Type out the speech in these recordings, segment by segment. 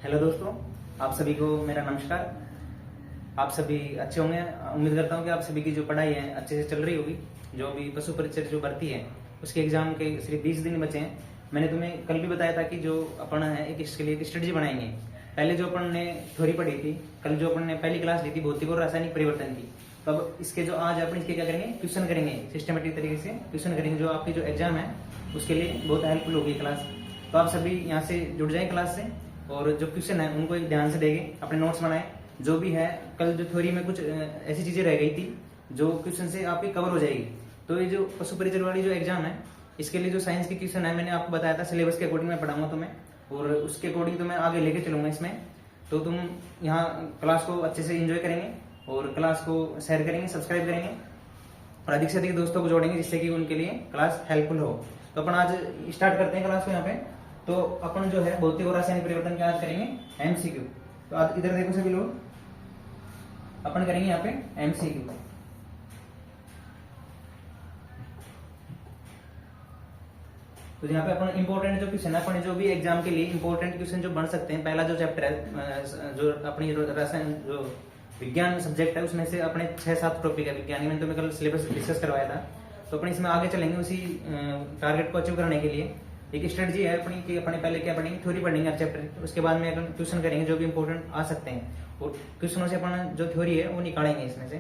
Hello दोस्तों, आप सभी को मेरा नमस्कार। आप सभी अच्छे होंगे। उम्मीद करता हूँ कि आप सभी की जो पढ़ाई है अच्छे से चल रही होगी। जो भी पशु परिचर जो भर्ती है उसके एग्जाम के सिर्फ 20 दिन बचे हैं। मैंने तुम्हें कल भी बताया था कि जो अपन है इसके लिए एक स्ट्रेटजी बनाएंगे। पहले जो अपन ने थ्योरी पढ़ी थी, कल जो अपन ने पहली क्लास ली थी भौतिक और रासायनिक परिवर्तन की, तो अब इसके जो आज अपन इसके क्या करेंगे, क्वेश्चन करेंगे। सिस्टमेटिक तरीके से क्वेश्चन करेंगे जो आपकी जो एग्जाम है उसके लिए बहुत हेल्पफुल होगी क्लास। तो आप सभी यहाँ से जुड़ जाए क्लास से, और जो क्वेश्चन है उनको एक ध्यान से देंगे, अपने नोट्स बनाए। जो भी है कल जो थ्योरी में कुछ ऐसी चीजें रह गई थी जो क्वेश्चन से आपकी कवर हो जाएगी। तो ये जो पशु परिचर वाली जो एग्जाम है इसके लिए जो साइंस के क्वेश्चन है मैंने आपको बताया था, सिलेबस के अकॉर्डिंग मैं पढ़ाऊंगा तुम्हें, और उसके अकॉर्डिंग तो मैं आगे लेके चलूंगा इसमें। तो तुम यहाँ क्लास को अच्छे से एंजॉय करेंगे और क्लास को शेयर करेंगे, सब्सक्राइब करेंगे और अधिक से अधिक दोस्तों को जोड़ेंगे जिससे कि उनके लिए क्लास हेल्पफुल हो। तो अपन आज स्टार्ट करते हैं क्लास को यहाँ पे। तो अपन जो है भौतिक और रासायनिक परिवर्तन के आज करेंगे एमसीक्यू। तो आज इधर देखो सभी लोग, अपन करेंगे यहाँ पे एमसीक्यू। तो यहाँ पे अपन इंपॉर्टेंट जो क्वेश्चन है, अपन जो भी एग्जाम के लिए इंपॉर्टेंट क्वेश्चन जो बन सकते हैं, पहला जो चैप्टर है जो अपनी रसायन जो विज्ञान सब्जेक्ट है उसमें से अपने 6-7 टॉपिक है विज्ञान। मैंने तुम्हें कल सिलेबस डिस्कस करवाया था। तो अपन इसमें आगे चलेंगे उसी टारगेट को अचीव करने के लिए। एक स्ट्रेटजी है अपनी कि अपने पहले क्या पढ़ेंगे, थ्योरी पढ़ेंगे हर चैप्टर, उसके बाद में अपन क्वेश्चन करेंगे जो भी इंपॉर्टेंट आ सकते हैं, और क्वेश्चनों से अपन जो थ्योरी है वो निकालेंगे इसमें से।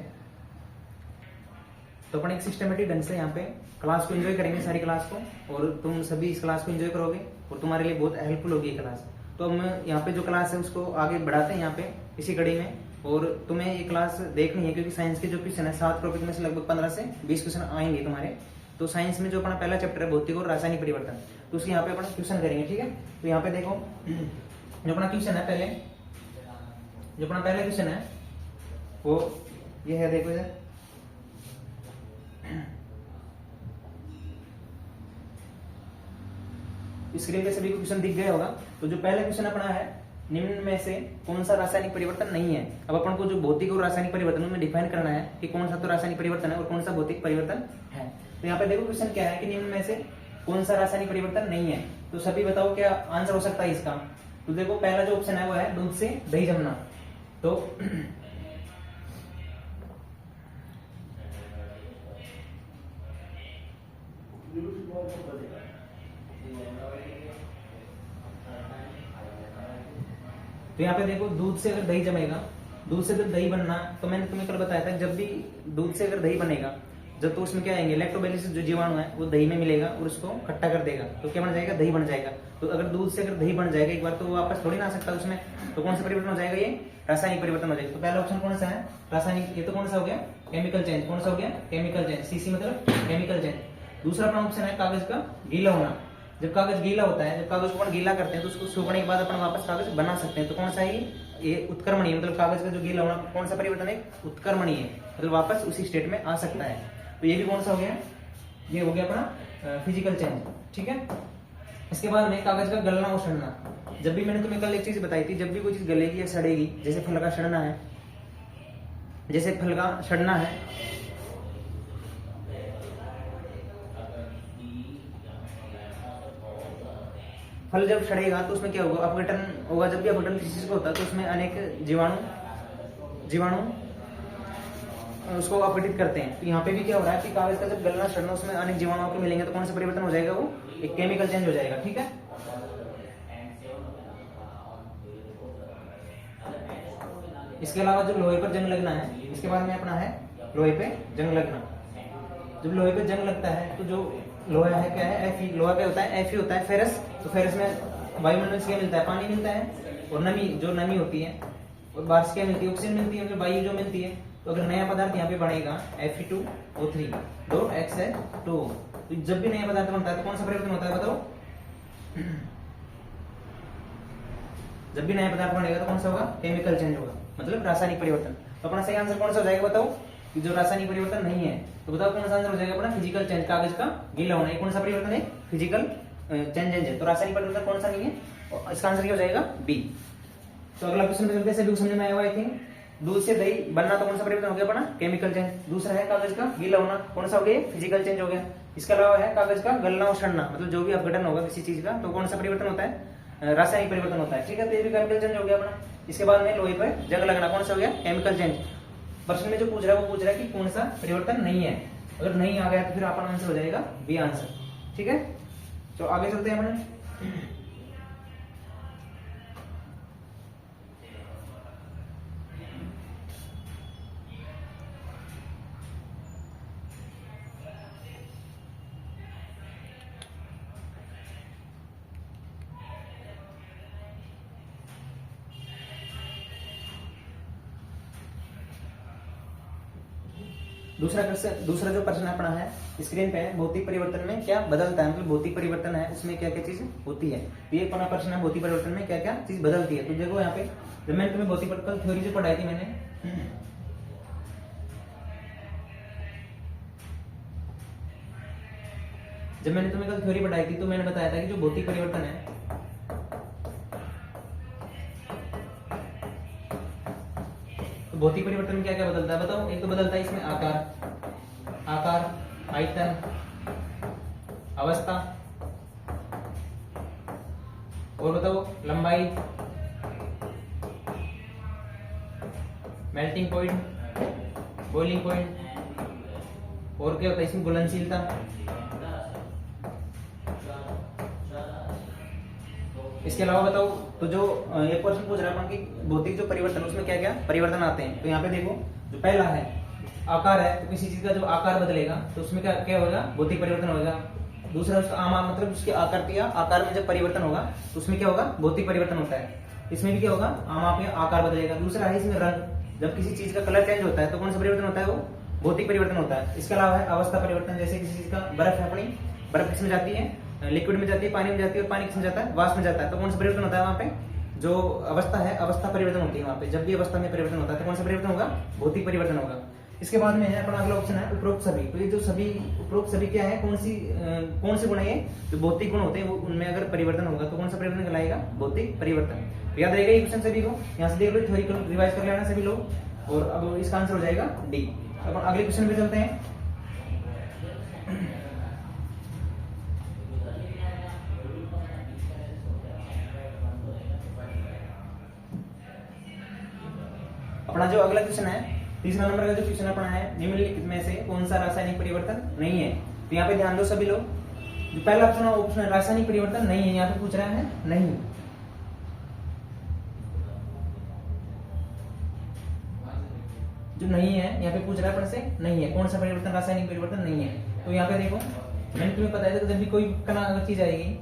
तो अपन एक सिस्टमेटिक ढंग से यहाँ पे क्लास को एंजॉय करेंगे, सारी क्लास को, और तुम सभी इस क्लास को एंजॉय करोगे और तुम्हारे लिए बहुत हेल्पफुल होगी ये क्लास। तो हम यहाँ पे जो क्लास है उसको आगे बढ़ाते हैं यहाँ पे इसी कड़ी में, और तुम्हें ये क्लास देखनी है क्योंकि साइंस के जो क्वेश्चन है 7 टॉपिक में से लगभग 15 से 20 क्वेश्चन आएंगे तुम्हारे। तो साइंस में जो अपना पहला चैप्टर है भौतिक और रासायनिक परिवर्तन, तो उसके यहाँ पे अपन क्वेश्चन करेंगे, ठीक है। तो यहाँ पे देखो जो अपना क्वेश्चन है पहले, जो अपना पहला क्वेश्चन है वो ये है, देखो इधर स्क्रीन पे सभी को क्वेश्चन दिख गया होगा। तो जो पहला क्वेश्चन अपना है, निम्न में से कौन सा रासायनिक परिवर्तन नहीं है। अब अपन को जो भौतिक और रासायनिक परिवर्तन में डिफाइन करना है कि कौन सा तो रासायनिक परिवर्तन है और कौन सा भौतिक परिवर्तन है। तो यहाँ पे देखो क्वेश्चन क्या है कि निम्न में से कौन सा रासायनिक परिवर्तन नहीं है। तो सभी बताओ क्या आंसर हो सकता है इसका। तो देखो पहला जो ऑप्शन है वो है दूध से दही जमना। तो यहाँ पे देखो दूध से अगर दही जमेगा, दूध से अगर दही बनना, तो मैंने तुम्हें कल बताया था जब भी दूध से अगर दही बनेगा, जब तो उसमें क्या आएंगे, इलेक्ट्रोलाइसिस जो जीवाणु है वो दही में मिलेगा और उसको खट्टा कर देगा, तो क्या बन जाएगा, दही बन जाएगा। तो अगर दूध से अगर दही बन जाएगा एक बार, तो वो वापस थोड़ी ना आ सकता उसमें। तो कौन सा परिवर्तन हो जाएगा, ये रासायनिक परिवर्तन हो जाएगा। तो पहला ऑप्शन कौन सा है, रासायनिक। ये तो कौन सा हो गया, केमिकल चेंज। कौन सा हो गया, केमिकल चेंज। सीसी मतलब केमिकल चेंज। दूसरा अपना ऑप्शन है कागज का गीला होना। जब कागज गीला होता है, जब कागज को अपन गीला करते हैं तो उसको सूखने के बाद अपन वापस कागज बना सकते हैं। तो कौन सा है ये उत्क्रमणीय, मतलब कागज का जो गीला होना कौन सा परिवर्तन है, उत्क्रमणीय, मतलब वापस उसी स्टेट में आ सकता है। तो ये भी कौन सा हो गया, ये हो गया अपना फिजिकल चेंज, ठीक है। इसके बाद में कागज का गलना और सड़ना। जब भी मैंने तुम्हें कल एक चीज बताई थी, जब भी कोई चीज गलेगी या सड़ेगी, जैसे फल का सड़ना है, जैसे फल का सड़ना है, फल जब सड़ेगा तो उसमें क्या होगा, अपघटन होगा। जब भी अपघटन किसी चीज का होता है तो उसमें अनेक जीवाणु उसको अपघटित करते हैं। तो यहाँ पे भी क्या हो रहा है कि कागज का जब गलना सड़ना उसमें अनेक जीवाणुओं के मिलेंगे, तो कौन सा परिवर्तन हो जाएगा, वो एक केमिकल चेंज हो जाएगा, ठीक है। इसके अलावा जो लोहे पर जंग लगना है, इसके बाद में अपना है लोहे पे जंग लगना। जब लोहे पे जंग लगता है तो जो लोहा है क्या है, Fe। लोहा क्या होता है, Fe होता है, फेरस। तो फेरस में वायुमंडल से क्या मिलता है, पानी मिलता है, और नमी, जो नमी होती है, और बाहर से क्या मिलती है, ऑक्सीजन मिलती है, मतलब वायु जो मिलती है। तो अगर नया पदार्थ यहाँ पे बनेगा Fe2O3 दो X है 2। तो जब भी नया पदार्थ बनता है तो कौन सा परिवर्तन होता है, बताओ। जब भी नया पदार्थ बनेगा तो कौन सा होगा, केमिकल चेंज होगा, मतलब रासायनिक परिवर्तन। तो अपना सही आंसर कौन सा हो जाएगा, बताओ। कि जो रासायनिक परिवर्तन नहीं है, तो बताओ कौन सा आंसर हो जाएगा अपना, फिजिकल चेंज, कागज का गीला होना। कौन सा परिवर्तन है, फिजिकल चेंज है। तो रासायनिक परिवर्तन कौन सा नहीं है, और इसका आंसर क्या हो जाएगा, बी। तो अगला क्वेश्चन चलते हैं, सभी समझ में आया हुआ आई थिंक। दूध से दही बनना, तो कौन सा परिवर्तन हो गया अपना, केमिकल चेंज। दूसरा है कागज का गीला होना, कौन सा हो गया, फिजिकल चेंज हो गया। इसके अलावा है कागज का गलना और सड़ना, मतलब जो भी अपघटन होगा किसी चीज का, तो कौन सा परिवर्तन होता है, रासायनिक परिवर्तन होता है, ठीक है। तो ये भी केमिकल चेंज हो गया अपना। इसके बाद में लोहे पर जंग लगना कौन सा हो गया, केमिकल चेंज। प्रश्न में जो पूछ रहा है वो पूछ रहा है कि कौन सा परिवर्तन नहीं है। अगर नहीं आ गया तो फिर अपना आंसर हो जाएगा बी आंसर, ठीक है। तो आगे चलते हैं अपने। दूसरा जो प्रश्न अपना है स्क्रीन पे है, भौतिक परिवर्तन में क्या बदलता है, मतलब भौतिक परिवर्तन है उसमें क्या क्या चीज होती है। तो ये अपना प्रश्न है, भौतिक परिवर्तन में क्या क्या चीज बदलती है। तो देखो यहाँ पे जब मैंने तुम्हें भौतिक परिवर्तन थ्योरी जो पढ़ाई थी जब मैंने तुम्हें कल थ्योरी पढ़ाई थी तो मैंने बताया था कि जो भौतिक परिवर्तन है तो भौतिक परिवर्तन में क्या क्या बदलता है बताओ। एक तो बदलता है इसमें आकार, आयतन, अवस्था, और बताओ लंबाई, मेल्टिंग पॉइंट, बॉइलिंग पॉइंट, और क्या होता है इसमें घुलनशीलता। इसके अलावा बताओ तो जो एक क्वेश्चन पूछ रहा है कि भौतिक जो परिवर्तन उसमें क्या क्या परिवर्तन आते हैं। तो यहाँ पे देखो जो पहला है आकार है, तो किसी चीज का जब आकार बदलेगा तो उसमें क्या क्या होगा, भौतिक परिवर्तन होगा। दूसरा उसका आम मतलब उसके आकार में जब परिवर्तन होगा तो उसमें क्या होगा, भौतिक परिवर्तन होता है। इसमें भी क्या होगा, आम में आकार बदलेगा। दूसरा है इसमें रंग, जब किसी चीज का कलर चेंज होता है तो कौन सा परिवर्तन होता है, वो भौतिक परिवर्तन होता है। इसके अलावा है अवस्था परिवर्तन, जैसे किसी चीज का बर्फ है, अपनी बर्फ किसमें जाती है, लिक्विड में जाती है, पानी में जाती है, और पानी किसमें जाता है, वाष्प में जाता है। तो कौन सा परिवर्तन होता है वहां पे, जो अवस्था है अवस्था परिवर्तन होती है वहां पे। जब भी अवस्था में परिवर्तन होता है तो कौन सा परिवर्तन होगा, भौतिक परिवर्तन होगा। इसके बाद में है अपना अगला ऑप्शन है उपरोक्त सभी। तो ये जो सभी उपरोक्त सभी क्या है, कौन से गुण है, जो भौतिक गुण होते हैं वो उनमें अगर परिवर्तन होगा तो कौन सा परिवर्तन कहलाएगा, भौतिक परिवर्तन। तो याद रहेगा ये क्वेश्चन सभी को, यहाँ से देख लो, थ्योरी को रिवाइज कर लेना सभी लोग, और अब इसका आंसर हो जाएगा डी। अब अगले क्वेश्चन पे चलते हैं। अपना जो अगला क्वेश्चन है, तीसरा नंबर का जो क्वेश्चन अपना है, निम्नलिखित में से कौन सा रासायनिक परिवर्तन नहीं है। तो यहाँ पे ध्यान दो सभी लोग, जो पहला ऑप्शन है रासायनिक परिवर्तन नहीं है, यहाँ पे पूछ रहा है नहीं। जो नहीं है यहाँ पे पूछ रहा है अपन से नहीं है, कौन सा परिवर्तन रासायनिक परिवर्तन नहीं है। तो यहाँ पे देखो मैंने तुम्हें बताया था, जब भी कोई कना चीज आएगी,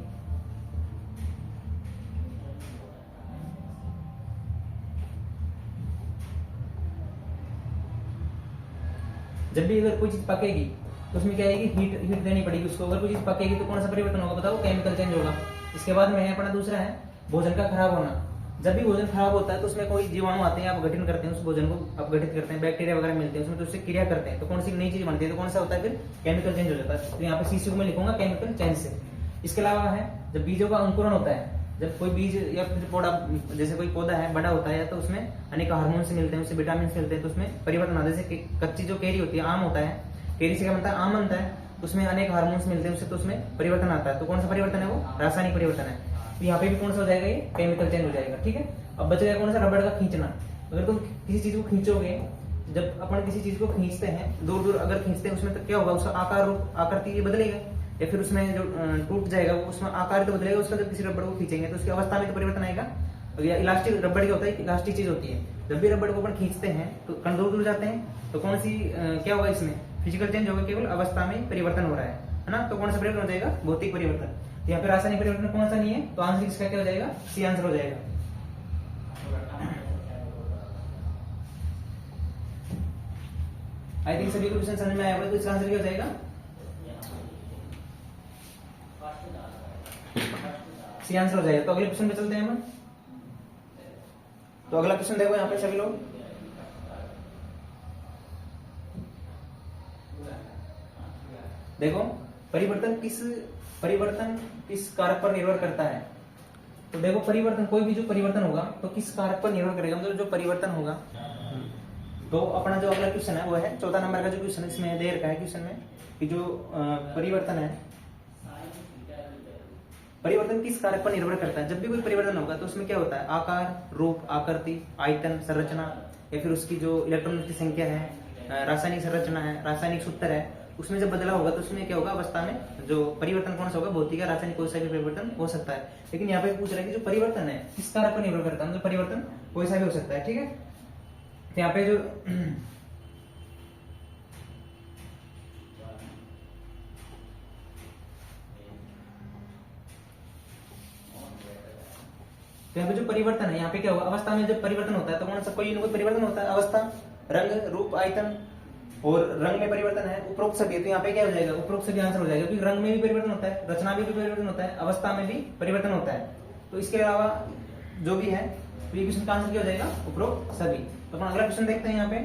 जब भी अगर कोई चीज पकेगी तो उसमें क्या आएगी, हीट देनी पड़ेगी उसको। अगर कोई चीज पकेगी तो कौन सा परिवर्तन होगा बताओ, केमिकल चेंज होगा। इसके बाद में अपना दूसरा है भोजन का खराब होना। जब भी भोजन खराब होता है तो उसमें कोई जीवाणु आते हैं, आप गठन करते हैं उस भोजन को, अपघटित करते हैं, बैक्टीरिया वगैरह मिलते हैं उसमें, तो उससे क्रिया करते हैं तो कौन सी नई चीज बनती है, तो कौन सा होता है फिर, केमिकल चेंज हो जाता है। तो यहाँ पे सीसी को मैं लिखूंगा केमिकल चेंज से। इसके अलावा है जब बीजों का अंकुरण होता है, जब कोई बीज या फिर पौधा, जैसे कोई पौधा है बड़ा होता है तो उसमें अनेक हार्मोन्स मिलते हैं, उससे विटामिन मिलते हैं, तो उसमें परिवर्तन आता है। जैसे कच्ची जो केरी होती है, आम होता है, केरी से क्या बनता है, आम बनता है, तो उसमें अनेक हार्मोन्स मिलते हैं उससे, तो उसमें परिवर्तन आता है। तो कौन सा परिवर्तन है, वो रासायनिक परिवर्तन है। तो यहाँ पे भी कौन सा हो जाएगा, ये केमिकल चेंज हो जाएगा, ठीक है। अब बच गया कौन सा, रबड़ का खींचना। अगर तुम किसी चीज को खींचोगे, जब अपन किसी चीज को खींचते हैं, दूर दूर अगर खींचते हैं उसमें तो क्या होगा, उसका आकृति बदलेगा, या फिर उसमें जो टूट जाएगा वो, उसमें आकार तो बदलेगा उसका। जब किसी रबड़ को खींचेंगे तो उसकी अवस्था में तो परिवर्तन आएगा। या इलास्टिक रबड़ क्या होता है, इलास्टिक चीज होती है, जब भी रबड़ को अपन खींचते हैं तो कण दूर दूर जाते हैं, तो कौन सी क्या होगा, इसमें फिजिकल चेंज होगा, केवल अवस्था में परिवर्तन हो रहा है ना। तो कौन सा परिवर्तन हो जाएगा, भौतिक परिवर्तन। तो यहाँ पे रासायनिक परिवर्तन कौन सा नहीं है, तो आंसर इसका क्या हो जाएगा, सी आंसर हो जाएगा। आई थिंक सभी को क्वेश्चन समझ में आया होगा, तो इसका आंसर क्या हो जाएगा, सी आंसर हो जाएगा। तो अगले क्वेश्चन पे चलते हैं हम। तो अगला क्वेश्चन देखो यहाँ पे सभी लोग, देखो परिवर्तन किस कारक पर निर्भर करता है। तो देखो परिवर्तन, कोई भी जो परिवर्तन होगा तो किस कारक पर निर्भर करेगा, मतलब जो परिवर्तन होगा। तो अपना जो अगला क्वेश्चन है वो है 14 नंबर का जो क्वेश्चन इसमें दे रखा है क्वेश्चन में, कि जो परिवर्तन है परिवर्तन किस कारक पर निर्भर करता है? जब भी कोई परिवर्तन होगा तो उसमें क्या होता है? आकार, रूप, आकृति, आयतन, संरचना, या फिर उसकी जो इलेक्ट्रॉन की संख्या है, रासायनिक संरचना है, रासायनिक सूत्र है, उसमें जब बदलाव होगा तो उसमें क्या होगा? अवस्था में जो परिवर्तन कौन सा होगा? भौतिक या रासायनिक कोई सा भी परिवर्तन हो सकता है। लेकिन यहाँ पे पूछ रहा है कि जो परिवर्तन है किस कारक पर निर्भर करता है, मतलब परिवर्तन कोई सा भी हो सकता है, ठीक है। तो यहाँ पे जो तो यहाँ पे जो परिवर्तन है, यहाँ पे क्या होगा? अवस्था में जब परिवर्तन होता है तो कौन सा कोई ना कोई परिवर्तन होता है। अवस्था, रंग, रूप, आयतन, और रंग में परिवर्तन है, उपरोक्त सभी। तो यहाँ पे क्या हो जाएगा? उपरोक्त सभी आंसर हो जाएगा, क्योंकि रंग में भी परिवर्तन होता है, रचना में भी परिवर्तन होता है, अवस्था में भी परिवर्तन होता है। तो इसके अलावा जो भी है, तो ये क्वेश्चन का आंसर क्या हो जाएगा? उपरोक्त सभी। तो अपन अगला क्वेश्चन देखते हैं यहाँ पे।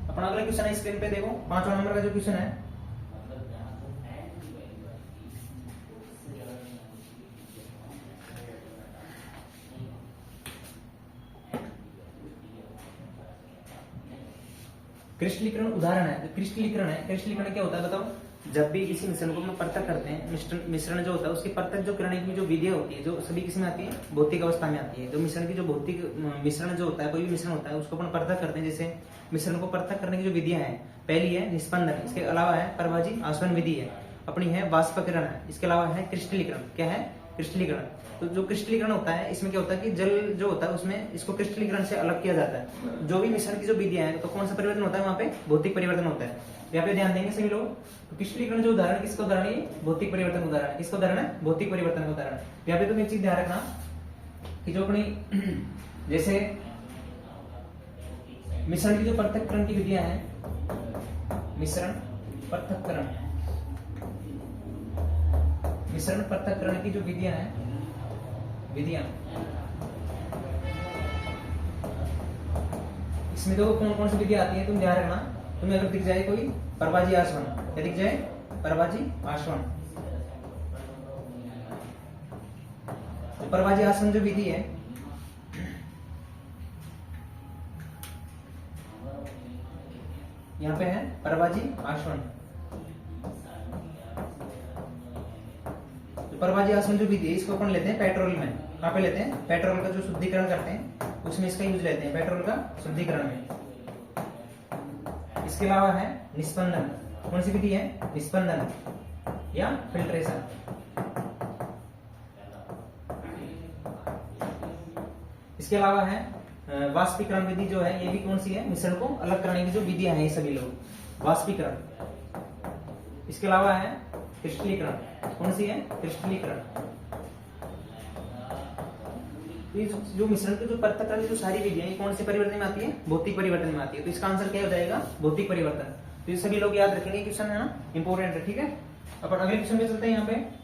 अपना अगला क्वेश्चन है स्क्रीन पे देखो, 5वां नंबर का जो क्वेश्चन है। क्रिस्टलीकरण उदाहरण है। क्रिस्टलीकरण है, क्रिस्टलीकरण क्या होता है बताओ? जब भी किसी मिश्रण को हम पृथक करते हैं, मिश्रण जो होता है उसकी पृथक जो करने की जो विधियां होती है, जो सभी किसी में आती है? भौतिक अवस्था में आती है। जो मिश्रण की जो भौतिक मिश्रण जो होता है, कोई भी मिश्रण होता है उसको अपन पृथक करते हैं। जैसे मिश्रण को पृथक करने की जो विधियां हैं, पहली है निस्पंदन, इसके अलावा है परभाजी आसवन विधि है, अपनी है वाष्पीकरण है, इसके अलावा है क्रिस्टलीकरण। क्या है? क्रिस्टलीकरण। तो जो क्रिस्टलीकरण होता है इसमें क्या होता है कि जल जो होता है उसमें इसको क्रिस्टलीकरण से अलग किया जाता है। जो भी मिश्रण की जो विधियां हैं, तो कौन सा परिवर्तन होता है? वहां पे भौतिक परिवर्तन होता है। यहाँ पे ध्यान देंगे सभी लोग। तो क्रिस्टलीकरण जो उदाहरण, किसका उदाहरण है? भौतिक परिवर्तन उदाहरण है। किसका उदाहरण है? भौतिक परिवर्तन का उदाहरण। यहाँ पे तुम एक चीज ध्यान रखना कि जो अपनी जैसे मिश्रण की जो पृथक्करण की विधियां हैं, मिश्रण पृथक्करण, मिश्रण पृथक्करण की जो विधियां हैं, विधियां, इसमें देखो कौन कौन सी विधियां आती है, तुम ध्यान रखना। तुम्हें अगर दिख जाए कोई परभाजी आसवन, क्या दिख जाए? परभाजी आसवन। तो परभाजी आसवन जो विधि है, यहाँ पे है परभाजी आसवन। परभाजी आसवन जो विधि है इसको अपन लेते हैं पेट्रोल में। कहाँ पे लेते हैं? पेट्रोल का जो शुद्धिकरण करते हैं उसमें इसका यूज लेते हैं, पेट्रोल का शुद्धिकरण में। इसके अलावा है निस्पंदन। कौन सी विधि है? निस्पंदन या फिल्ट्रेशन। इसके अलावा है वाष्पीकरण विधि जो है, ये भी कौन सी है? मिश्रण को अलग करने की जो विधियां हैं ये सभी लोग, वाष्पीकरण। इसके अलावा है क्रिस्टलीकरण। कौन सी है? क्रिस्टलीकरण। जो मिश्रण की जो पृथक्करण की जो सारी विधियां हैं कौन से परिवर्तन में आती है? भौतिक परिवर्तन में आती है। तो इसका आंसर क्या हो जाएगा? भौतिक परिवर्तन। तो ये सभी लोग याद रखेंगे, क्वेश्चन है ना, इंपोर्टेंट है, ठीक है। अपन अगले क्वेश्चन में चलते हैं। यहाँ पे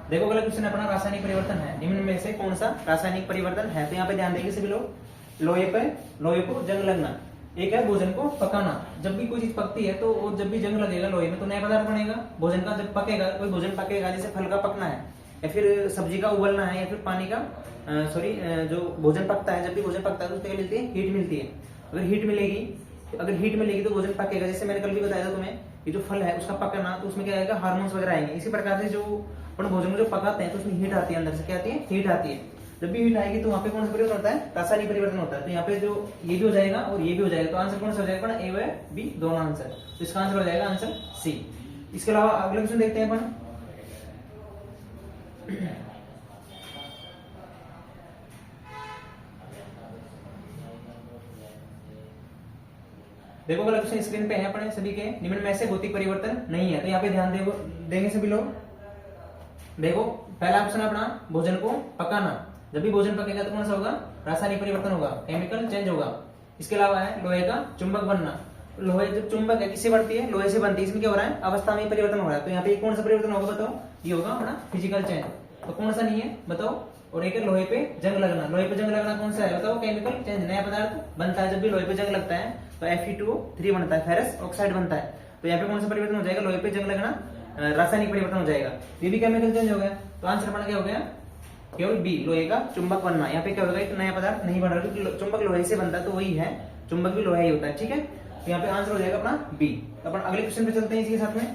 देखो अगला क्वेश्चन अपना रासायनिक परिवर्तन है, निम्न में से कौन सा रासायनिक परिवर्तन है? तो यहाँ पे ध्यान देंगे सभी लोग। लोहे को जंग लगना, एक है भोजन को पकाना। जब भी कोई चीज पकती है तो जब भी जंग लगेगा लोहे में तो नया पदार्थ बनेगा। भोजन का जब पकेगा, कोई भोजन पकेगा, जैसे फल का पकना है या फिर सब्जी का उबलना है या फिर पानी का जो भोजन पकता है, जब भी भोजन पकता है तो उसको क्या मिलती है? हीट मिलती है। अगर हीट मिलेगी तो भोजन पकेगा। जैसे मैंने कल भी बताया था तुम्हें, ये जो फल है उसका पकना, तो उसमें क्या आएगा? हार्मोन्स वगैरह आएंगे। इसी प्रकार से जो अपन भोजन को जो पकाते हैं तो उसमें हीट आती है, अंदर से क्या आती है? हीट आती है। जब भी हीट आएगी तो वहां पे कौन सा परिवर्तन होता है? रासायनिक परिवर्तन होता है। तो यहाँ पे जो ये भी हो जाएगा और ये भी हो जाएगा, तो आंसर कौन सा हो जाएगा? ए व बी दोनों आंसर। तो इसका आंसर हो जाएगा आंसर सी। इसके अलावा अगला क्वेश्चन देखते हैं अपन। देखो अगला क्वेश्चन स्क्रीन पे है अपने सभी के, निम्न में से भौतिक परिवर्तन नहीं है। तो यहाँ पे ध्यान देंगे सभी लोग। देखो पहला ऑप्शन अपना भोजन को पकाना। जब भी भोजन पकेगा तो कौन सा होगा? रासायनिक परिवर्तन होगा, केमिकल चेंज होगा। इसके अलावा है लोहे का चुंबक बनना। लोहे जब चुंबक है किससे बनती है? लोहे से बनती है। इसमें क्या हो रहा है? अवस्था में परिवर्तन हो रहा है। तो यहाँ पे कौन सा परिवर्तन होगा बताओ? ये होगा अपना फिजिकल चेंज। तो कौन सा नहीं है बताओ। और एक है लोहे पे जंग लगना। लोहे पे जंग लगना कौन सा है बताओ, केमिकल चेंज, नया पदार्थ बनता है। जब भी लोहे पे जंग लगता है तो Fe2O3 बनता है, फेरस ऑक्साइड बनता है। तो यहाँ पे कौन सा परिवर्तन हो जाएगा, लोहे पे जंग लगना, रासायनिक परिवर्तन हो जाएगा। ये भी केमिकल चेंज हो गया। तो आंसर बना क्या हो गया, केवल बी, लोहे का चुंबक बनना। यहाँ पे क्या होगा, एक नया पदार्थ नहीं बन रहा, क्योंकि चुंबक लोहे से बनता है तो वही है, चुंबक भी लोहा ही होता है। ठीक है, तो यहाँ पे आंसर हो जाएगा अपना बी। तो अपन अगले क्वेश्चन पे चलते हैं इसी के साथ में।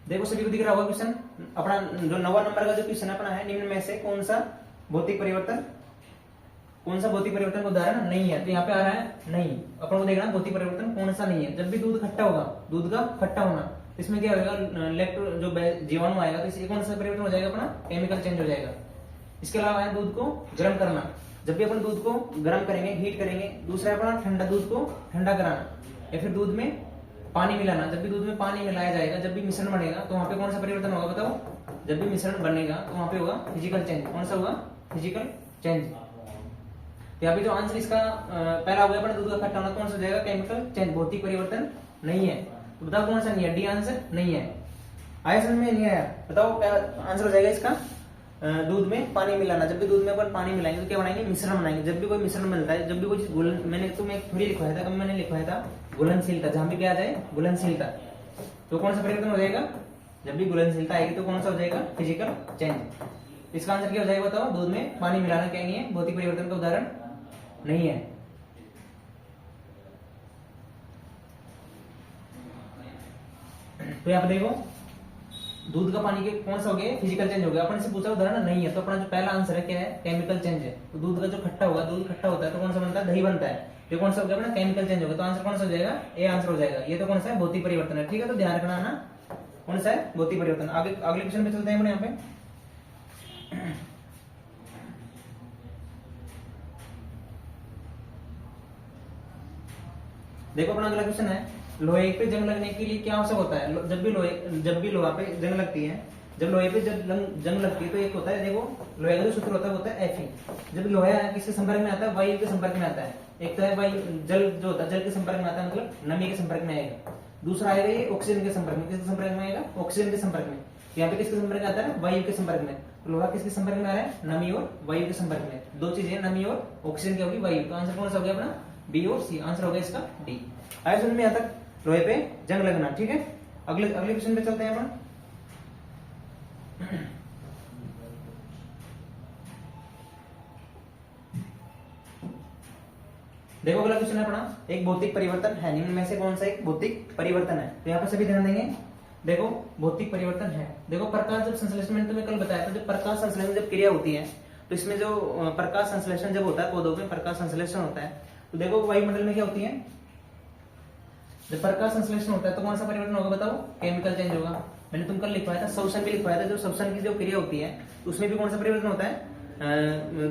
देखो सभी को दिख रहा होगा क्वेश्चन अपना, जो 9वां नंबर का जो क्वेश्चन अपना है, निम्न में से कौन सा भौतिक परिवर्तन, कौन सा भौतिक परिवर्तन का उदाहरण नहीं है। तो यहाँ पे आ रहा है नहीं, अपन को देखना भौतिक परिवर्तन कौन सा नहीं है। जब भी दूध खट्टा होगा, दूध का खट्टा होना, तो इसमें क्या होगा, इलेक्ट्रो जो जीवाणु आएगा, तो इससे कौन सा परिवर्तन हो जाएगा अपना, केमिकल चेंज हो जाएगा। इसके अलावा है दूध को गर्म करना। जब भी अपन दूध को गर्म करेंगे, हीट करेंगे। दूसरा है अपना ठंडा, दूध को ठंडा कराना, या फिर दूध में पानी मिलाना। जब भी दूध में पानी मिलाया जाएगा, जब भी मिश्रण बनेगा, तो वहां पे कौन सा परिवर्तन होगा बताओ। जब भी मिश्रण बनेगा तो वहां पे होगा फिजिकल चेंज। कौन सा होगा, फिजिकल चेंज। तो यहाँ पे जो आंसर इसका पहला हो गया अपना, दूध का खट्टा होना, कौन सा हो जाएगा, केमिकल चेंज, भौतिक परिवर्तन नहीं है। तो बताओ कौन सा नहीं है, डी आंसर नहीं है। आया समझ में, नहीं आया बताओ क्या आंसर हो जाएगा इसका, दूध में पानी मिलाना। जब भी दूध में अपन पानी मिलाएंगे तो क्या बनाएंगे, मिश्रण बनाएंगे। जब भी कोई मिश्रण बनता है, जब भी कोई चीज घुलन, मैंने तुम्हें थोड़ी लिखवाया था, कब मैंने लिखवाया था, घुलनशीलता, जहां भी क्या आ जाए घुलनशीलता, तो कौन सा परिवर्तन हो जाएगा, जब भी घुलनशीलता आएगी तो कौन सा हो जाएगा, फिजिकल चेंज। इसका आंसर क्या हो जाएगा बताओ, दूध में पानी मिलाना क्या नहीं है, भौतिक परिवर्तन का उदाहरण नहीं है। तो यहाँ पे देखो, दूध का पानी के कौन सा हो गया, फिजिकल चेंज हो गया। अपन से पूछा उदाहरण नहीं है, तो अपना जो पहला आंसर है क्या है, केमिकल चेंज है। तो दूध का जो खट्टा होगा, दूध खट्टा होता है तो कौन सा बनता है, दही बनता है। ये कौन सा हो गया अपना, केमिकल चेंज होगा। तो आंसर कौन सा हो जाएगा, ए आंसर हो जाएगा। ये तो कौन सा है, भौतिक परिवर्तन है। ठीक है, तो ध्यान रखना ना, कौन सा है, भौतिक परिवर्तन। आगे अगले क्वेश्चन पे चलते हैं अपने यहाँ पे। देखो अपना अगला क्वेश्चन है, लोहे पे जंग लगने के लिए क्या आवश्यक होता है। जब भी लोहा पे जंग लगती है, जब लोहे पे जंग लगती है तो एक होता है, देखो लोहे का जो सूत्र होता है Fe। जब लोहा किसके संपर्क में आता है, वायु के संपर्क में आता है। एक तो है वायु, जल जो होता है जल के संपर्क में आता है, मतलब नमी के संपर्क में आएगा। दूसरा आएगा ये ऑक्सीजन के संपर्क में। किसके संपर्क में आएगा, ऑक्सीजन के संपर्क में। यहाँ पे किसके संपर्क में आता है, वायु के संपर्क में। तो लोहा किसके संपर्क में आ रहा है, नमी और वायु के संपर्क में। दो चीजें, नमी और ऑक्सीजन की होगी, वायु। तो आंसर कौन सा हो गया अपना, बी और सी। आंसर हो गया इसका डी। आया समझ में यहाँ तक, लोहे पे जंग लगना। ठीक है, अगले क्वेश्चन पे चलते हैं अपन। देखो अगला क्वेश्चन है अपना, एक भौतिक परिवर्तन है, निम्न में से कौन सा एक भौतिक परिवर्तन है। तो यहाँ पे सभी ध्यान देंगे। देखो भौतिक परिवर्तन है, देखो प्रकाश जब संश्लेषण, मैंने तुम्हें कल बताया था, जब प्रकाश संश्लेषण जब क्रिया होती है, तो इसमें जो प्रकाश संश्लेषण जब होता है, पौधों में प्रकाश संश्लेषण होता है, तो देखो वायुमंडल में क्या होती है, जब प्रकाश संश्लेषण होता है तो कौन सा परिवर्तन होगा बताओ, केमिकल चेंज होगा। मैंने तुम कल लिखवाया था, श्वसन भी लिखवाया था। जो श्वसन की जो क्रिया होती है, तो उसमें भी कौन सा परिवर्तन होता है,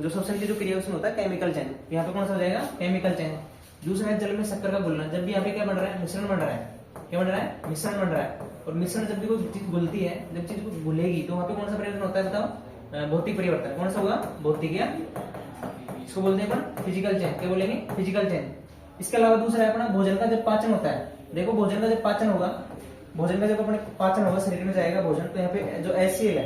जो श्वसन की जो क्रिया उसमें होता है केमिकल चेंज। यहाँ पे कौन सा हो जाएगा, केमिकल चेंज। दूसरा है जल में शक्कर का घुलना। जब भी यहाँ पे क्या बन रहा है, मिश्रण बन रहा है। क्या बन रहा है, मिश्रण बन रहा है। और मिश्रण जब भी कोई चीज घुलती है, जब चीज घुलेगी, तो वहां पे कौन सा परिवर्तन होता है बताओ, भौतिक परिवर्तन। कौन सा होगा, भौतिक, या इसको बोलते हैं अपन फिजिकल चेंज। क्या बोलेंगे, फिजिकल चेंज। इसके अलावा दूसरा है अपना भोजन का जब पाचन होता है। देखो भोजन का जब पाचन होगा, भोजन का जब अपने पाचन होगा, शरीर में जाएगा भोजन, तो यहाँ पे जो HCl है,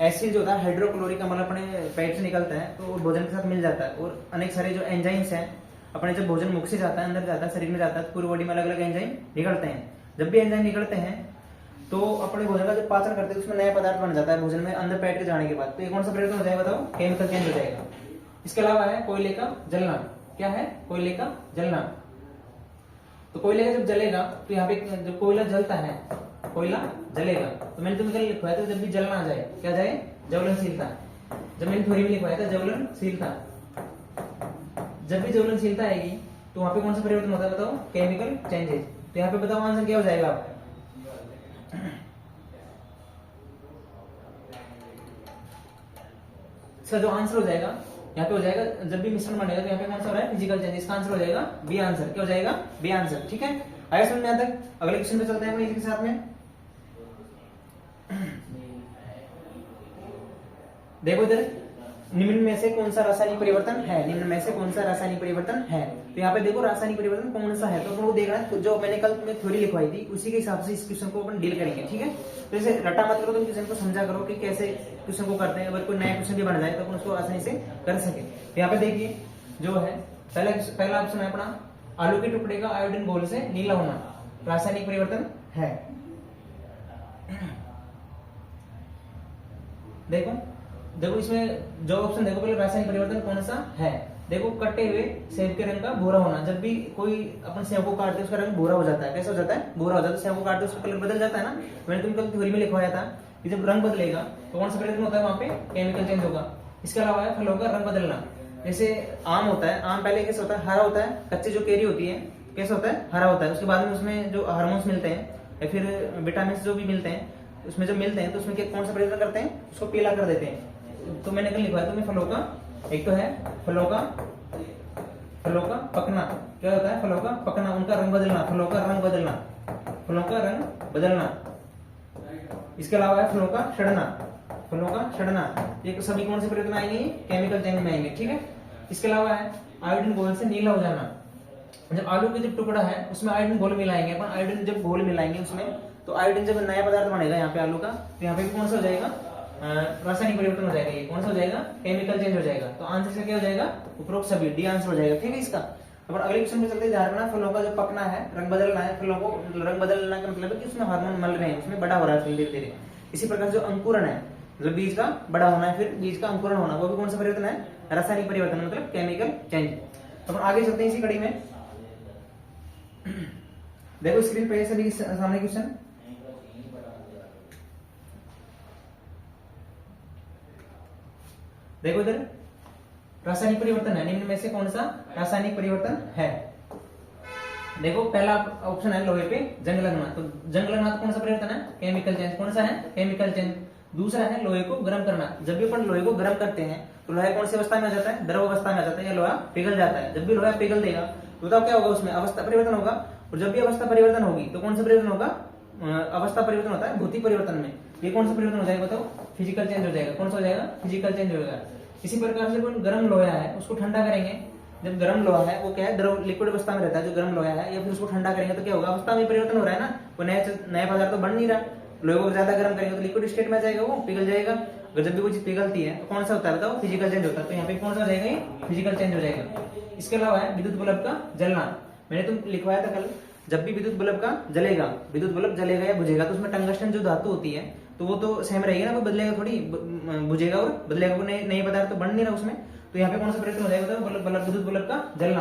HCl जो होता है हाइड्रोक्लोरिक अम्ल, अपने पेट से निकलता है तो भोजन के साथ मिल जाता है। और अनेक सारे जो एंजाइम्स हैं, अपने जब भोजन मुख से जाता है, अंदर जाता है, शरीर में जाता है, तो पूरी बॉडी में अलग अलग एंजाइम निकलते हैं। जब भी एंजाइम निकलते हैं तो अपने भोजन का जब पाचन करते हैं, उसमें नया पदार्थ बन जाता है भोजन में, अंदर पेट के जाने के बाद। तो ये कौन सा परिवर्तन हो जाएगा बताओ, केमिकल चेंज हो जाएगा। इसके अलावा है कोयले का जलना। क्या है, कोयले का जलना। तो कोयले का जब जलेगा, तो यहाँ पे जब कोयला जलता है, कोयला जलेगा, तो मैंने तुम्हें कल लिखवाया था, जब भी जलना आ जाए, क्या जाए, ज्वलनशीलता। जब मैंने थ्योरी में लिखवाया था ज्वलनशीलता, जब भी ज्वलनशीलता आएगी तो वहां पे कौन सा परिवर्तन होता है बताओ, केमिकल चेंजेस। तो यहाँ पे बताओ आंसर क्या हो जाएगा आप, इसका जो आंसर हो जाएगा यहाँ पे हो जाएगा, जब भी मिश्रण बनेगा तो यहाँ पे कौन सा हो रहा है, फिजिकल चेंज। इसका आंसर हो जाएगा बी आंसर। क्या हो जाएगा, बी आंसर। ठीक है, आया समझ में यहाँ तक। अगले क्वेश्चन पे चलते हैं इसी के साथ में। देखो इधर, निम्न में से कौन सा रासायनिक परिवर्तन है, निम्न में से कौन सा रासायनिक परिवर्तन है। तो यहाँ पे देखो रासायनिक परिवर्तन कौन सा है, तो अपन वो देखना है। तो जो मैंने कल तुम्हें थ्योरी लिखवाई थी उसी के हिसाब से इस क्वेश्चन को अपन डील करेंगे, ठीक है। तो इसे रटा मत करो, तुम क्वेश्चन को समझा करो कि कैसे क्वेश्चन को करते हैं। अगर कोई नया क्वेश्चन भी बन जाए तो अपन उसको आसानी से कर सके। तो यहाँ पे देखिए जो है पहला ऑप्शन है अपना, आलू के टुकड़े का आयोडीन घोल से नीला होना रासायनिक परिवर्तन है। देखो देखो इसमें जो ऑप्शन देखो, पहले रासायनिक परिवर्तन कौन सा है। देखो कटे हुए सेब के रंग का भूरा होना, जब भी कोई अपन सेब को काटते हैं उसका रंग भूरा हो जाता है। कैसा हो जाता है? भूरा हो जाता है। सेब को काटते उसका कलर बदल जाता है ना। मैंने तुम कल थ्योरी में लिखवाया था कि जब रंग बदलेगा तो कौन सा परिवर्तन होता है, वहां पे केमिकल चेंज होगा। इसके अलावा है फलों का रंग बदलना, जैसे आम होता है, आम पहले कैसे होता है, हरा होता है। कच्ची जो केरी होती है कैसा होता है, हरा होता है। उसके बाद में उसमें जो हार्मोन्स मिलते हैं या फिर विटामिन जो भी मिलते हैं उसमें जो मिलते हैं, तो उसमें कौन सा परिवर्तन करते हैं, उसको पीला कर देते हैं। तो मैंने कल लिखवाया तुम्हें फलों का, एक तो है फलों का पकना। क्या होता है? फलों का पकना, उनका रंग बदलना, फलों का रंग बदलना, फलों का रंग बदलना। इसके अलावा है फलों का सड़ना, फलों का सड़ना। ये सभी कौन से परिवर्तन आएंगे? केमिकल चेंज में आएंगे, ठीक है। इसके अलावा है आयोडीन घोल से नीला हो जाना। जब आलू का जब टुकड़ा है उसमें आयोडीन घोल मिलाएंगे अपन, आयोडीन जब घोल मिलाएंगे उसमें, तो आयोडीन जब नया पदार्थ बनेगा यहाँ पे आलू का, तो यहाँ पे कौन सा हो जाएगा, रासायनिक परिवर्तन हो जाएगा। ये कौन सा हो जाएगा? केमिकल चेंज हो जाएगा। तो आंसर से क्या हो जाएगा? उपरोक्त सभी, डी आंसर हो जाएगा, ठीक है इसका। अब अगले क्वेश्चन पे चलते हैं। ध्यान रखना, फलों का जो पकना है, रंग बदलना है, फलों को रंग बदलना का मतलब है कि उसमें हार्मोन मिल रहे हैं, उसमें बड़ा हो रहा है धीरे धीरे। इसी प्रकार जो अंकुरण है, मतलब बीज का बड़ा होना है, फिर बीज का अंकुरण होना, वो भी कौन सा परिवर्तन है? रासायनिक परिवर्तन, मतलब केमिकल चेंज। तो आगे चलते हैं इसी कड़ी में। देखो स्क्रीन पे सभी सामने क्वेश्चन, देखो इधर रासायनिक परिवर्तन है, निम्न में से कौन सा रासायनिक परिवर्तन है। देखो पहला ऑप्शन है लोहे पे जंग लगना, तो जंग लगना तो कौन सा परिवर्तन है? Chemical change. कौन सा है? Chemical change. दूसरा है लोहे को गर्म करना, जब भी अपन लोहे को गर्म करते हैं तो लोहा कौन सी अवस्था में आ जाता है? द्रव अवस्था में आ जाता है, या लोहा पिघल जाता है। जब भी लोहा पिघल देगा तो बताओ क्या होगा, उसमें अवस्था परिवर्तन होगा। और जब भी अवस्था परिवर्तन होगी तो कौन सा परिवर्तन होगा? अवस्था परिवर्तन होता है भौतिक परिवर्तन में। ये कौन सा परिवर्तन हो जाएगा बताओ? फिजिकल चेंज हो जाएगा। कौन सा हो जाएगा? फिजिकल चेंज हो जाएगा। इसी प्रकार से कोई गर्म लोहा है उसको ठंडा करेंगे, जब गर्म लोहा है वो क्या है, द्रव लिक्विड अवस्था में रहता है जो गर्म लोहा है, या फिर उसको ठंडा करेंगे तो क्या होगा? अवस्था में परिवर्तन हो रहा है ना, वो नया पदार्थ तो बन नहीं रहा। लोहे को ज्यादा गर्म करेंगे तो लिक्विड स्टेट में आ जाएगा, वो पिघल जाएगा। अगर जब भी कोई चीज पिघलती है तो कौन सा होता है बताओ? फिजिकल चेंज होता है। तो यहाँ पे कौन सा हो जाएगा? ये फिजिकल चेंज हो जाएगा। इसके अलावा है विद्युत बल्ब का जलना। मैंने तुम लिखवाया था कल, जब भी विद्युत बल्ब का जलेगा, विद्युत बल्ब जलेगा या बुझेगा, तो उसमें टंगस्टन जो धातु होती है तो वो तो सेम रहेगी ना, वो बदलेगा थोड़ी, बुझेगा और बदलेगा, वो नए पदार्थ तो बन नहीं रहा उसमें। तो यहाँ पे कौन सा परिवर्तन हो जाएगा? विद्युत बल्ब का जलना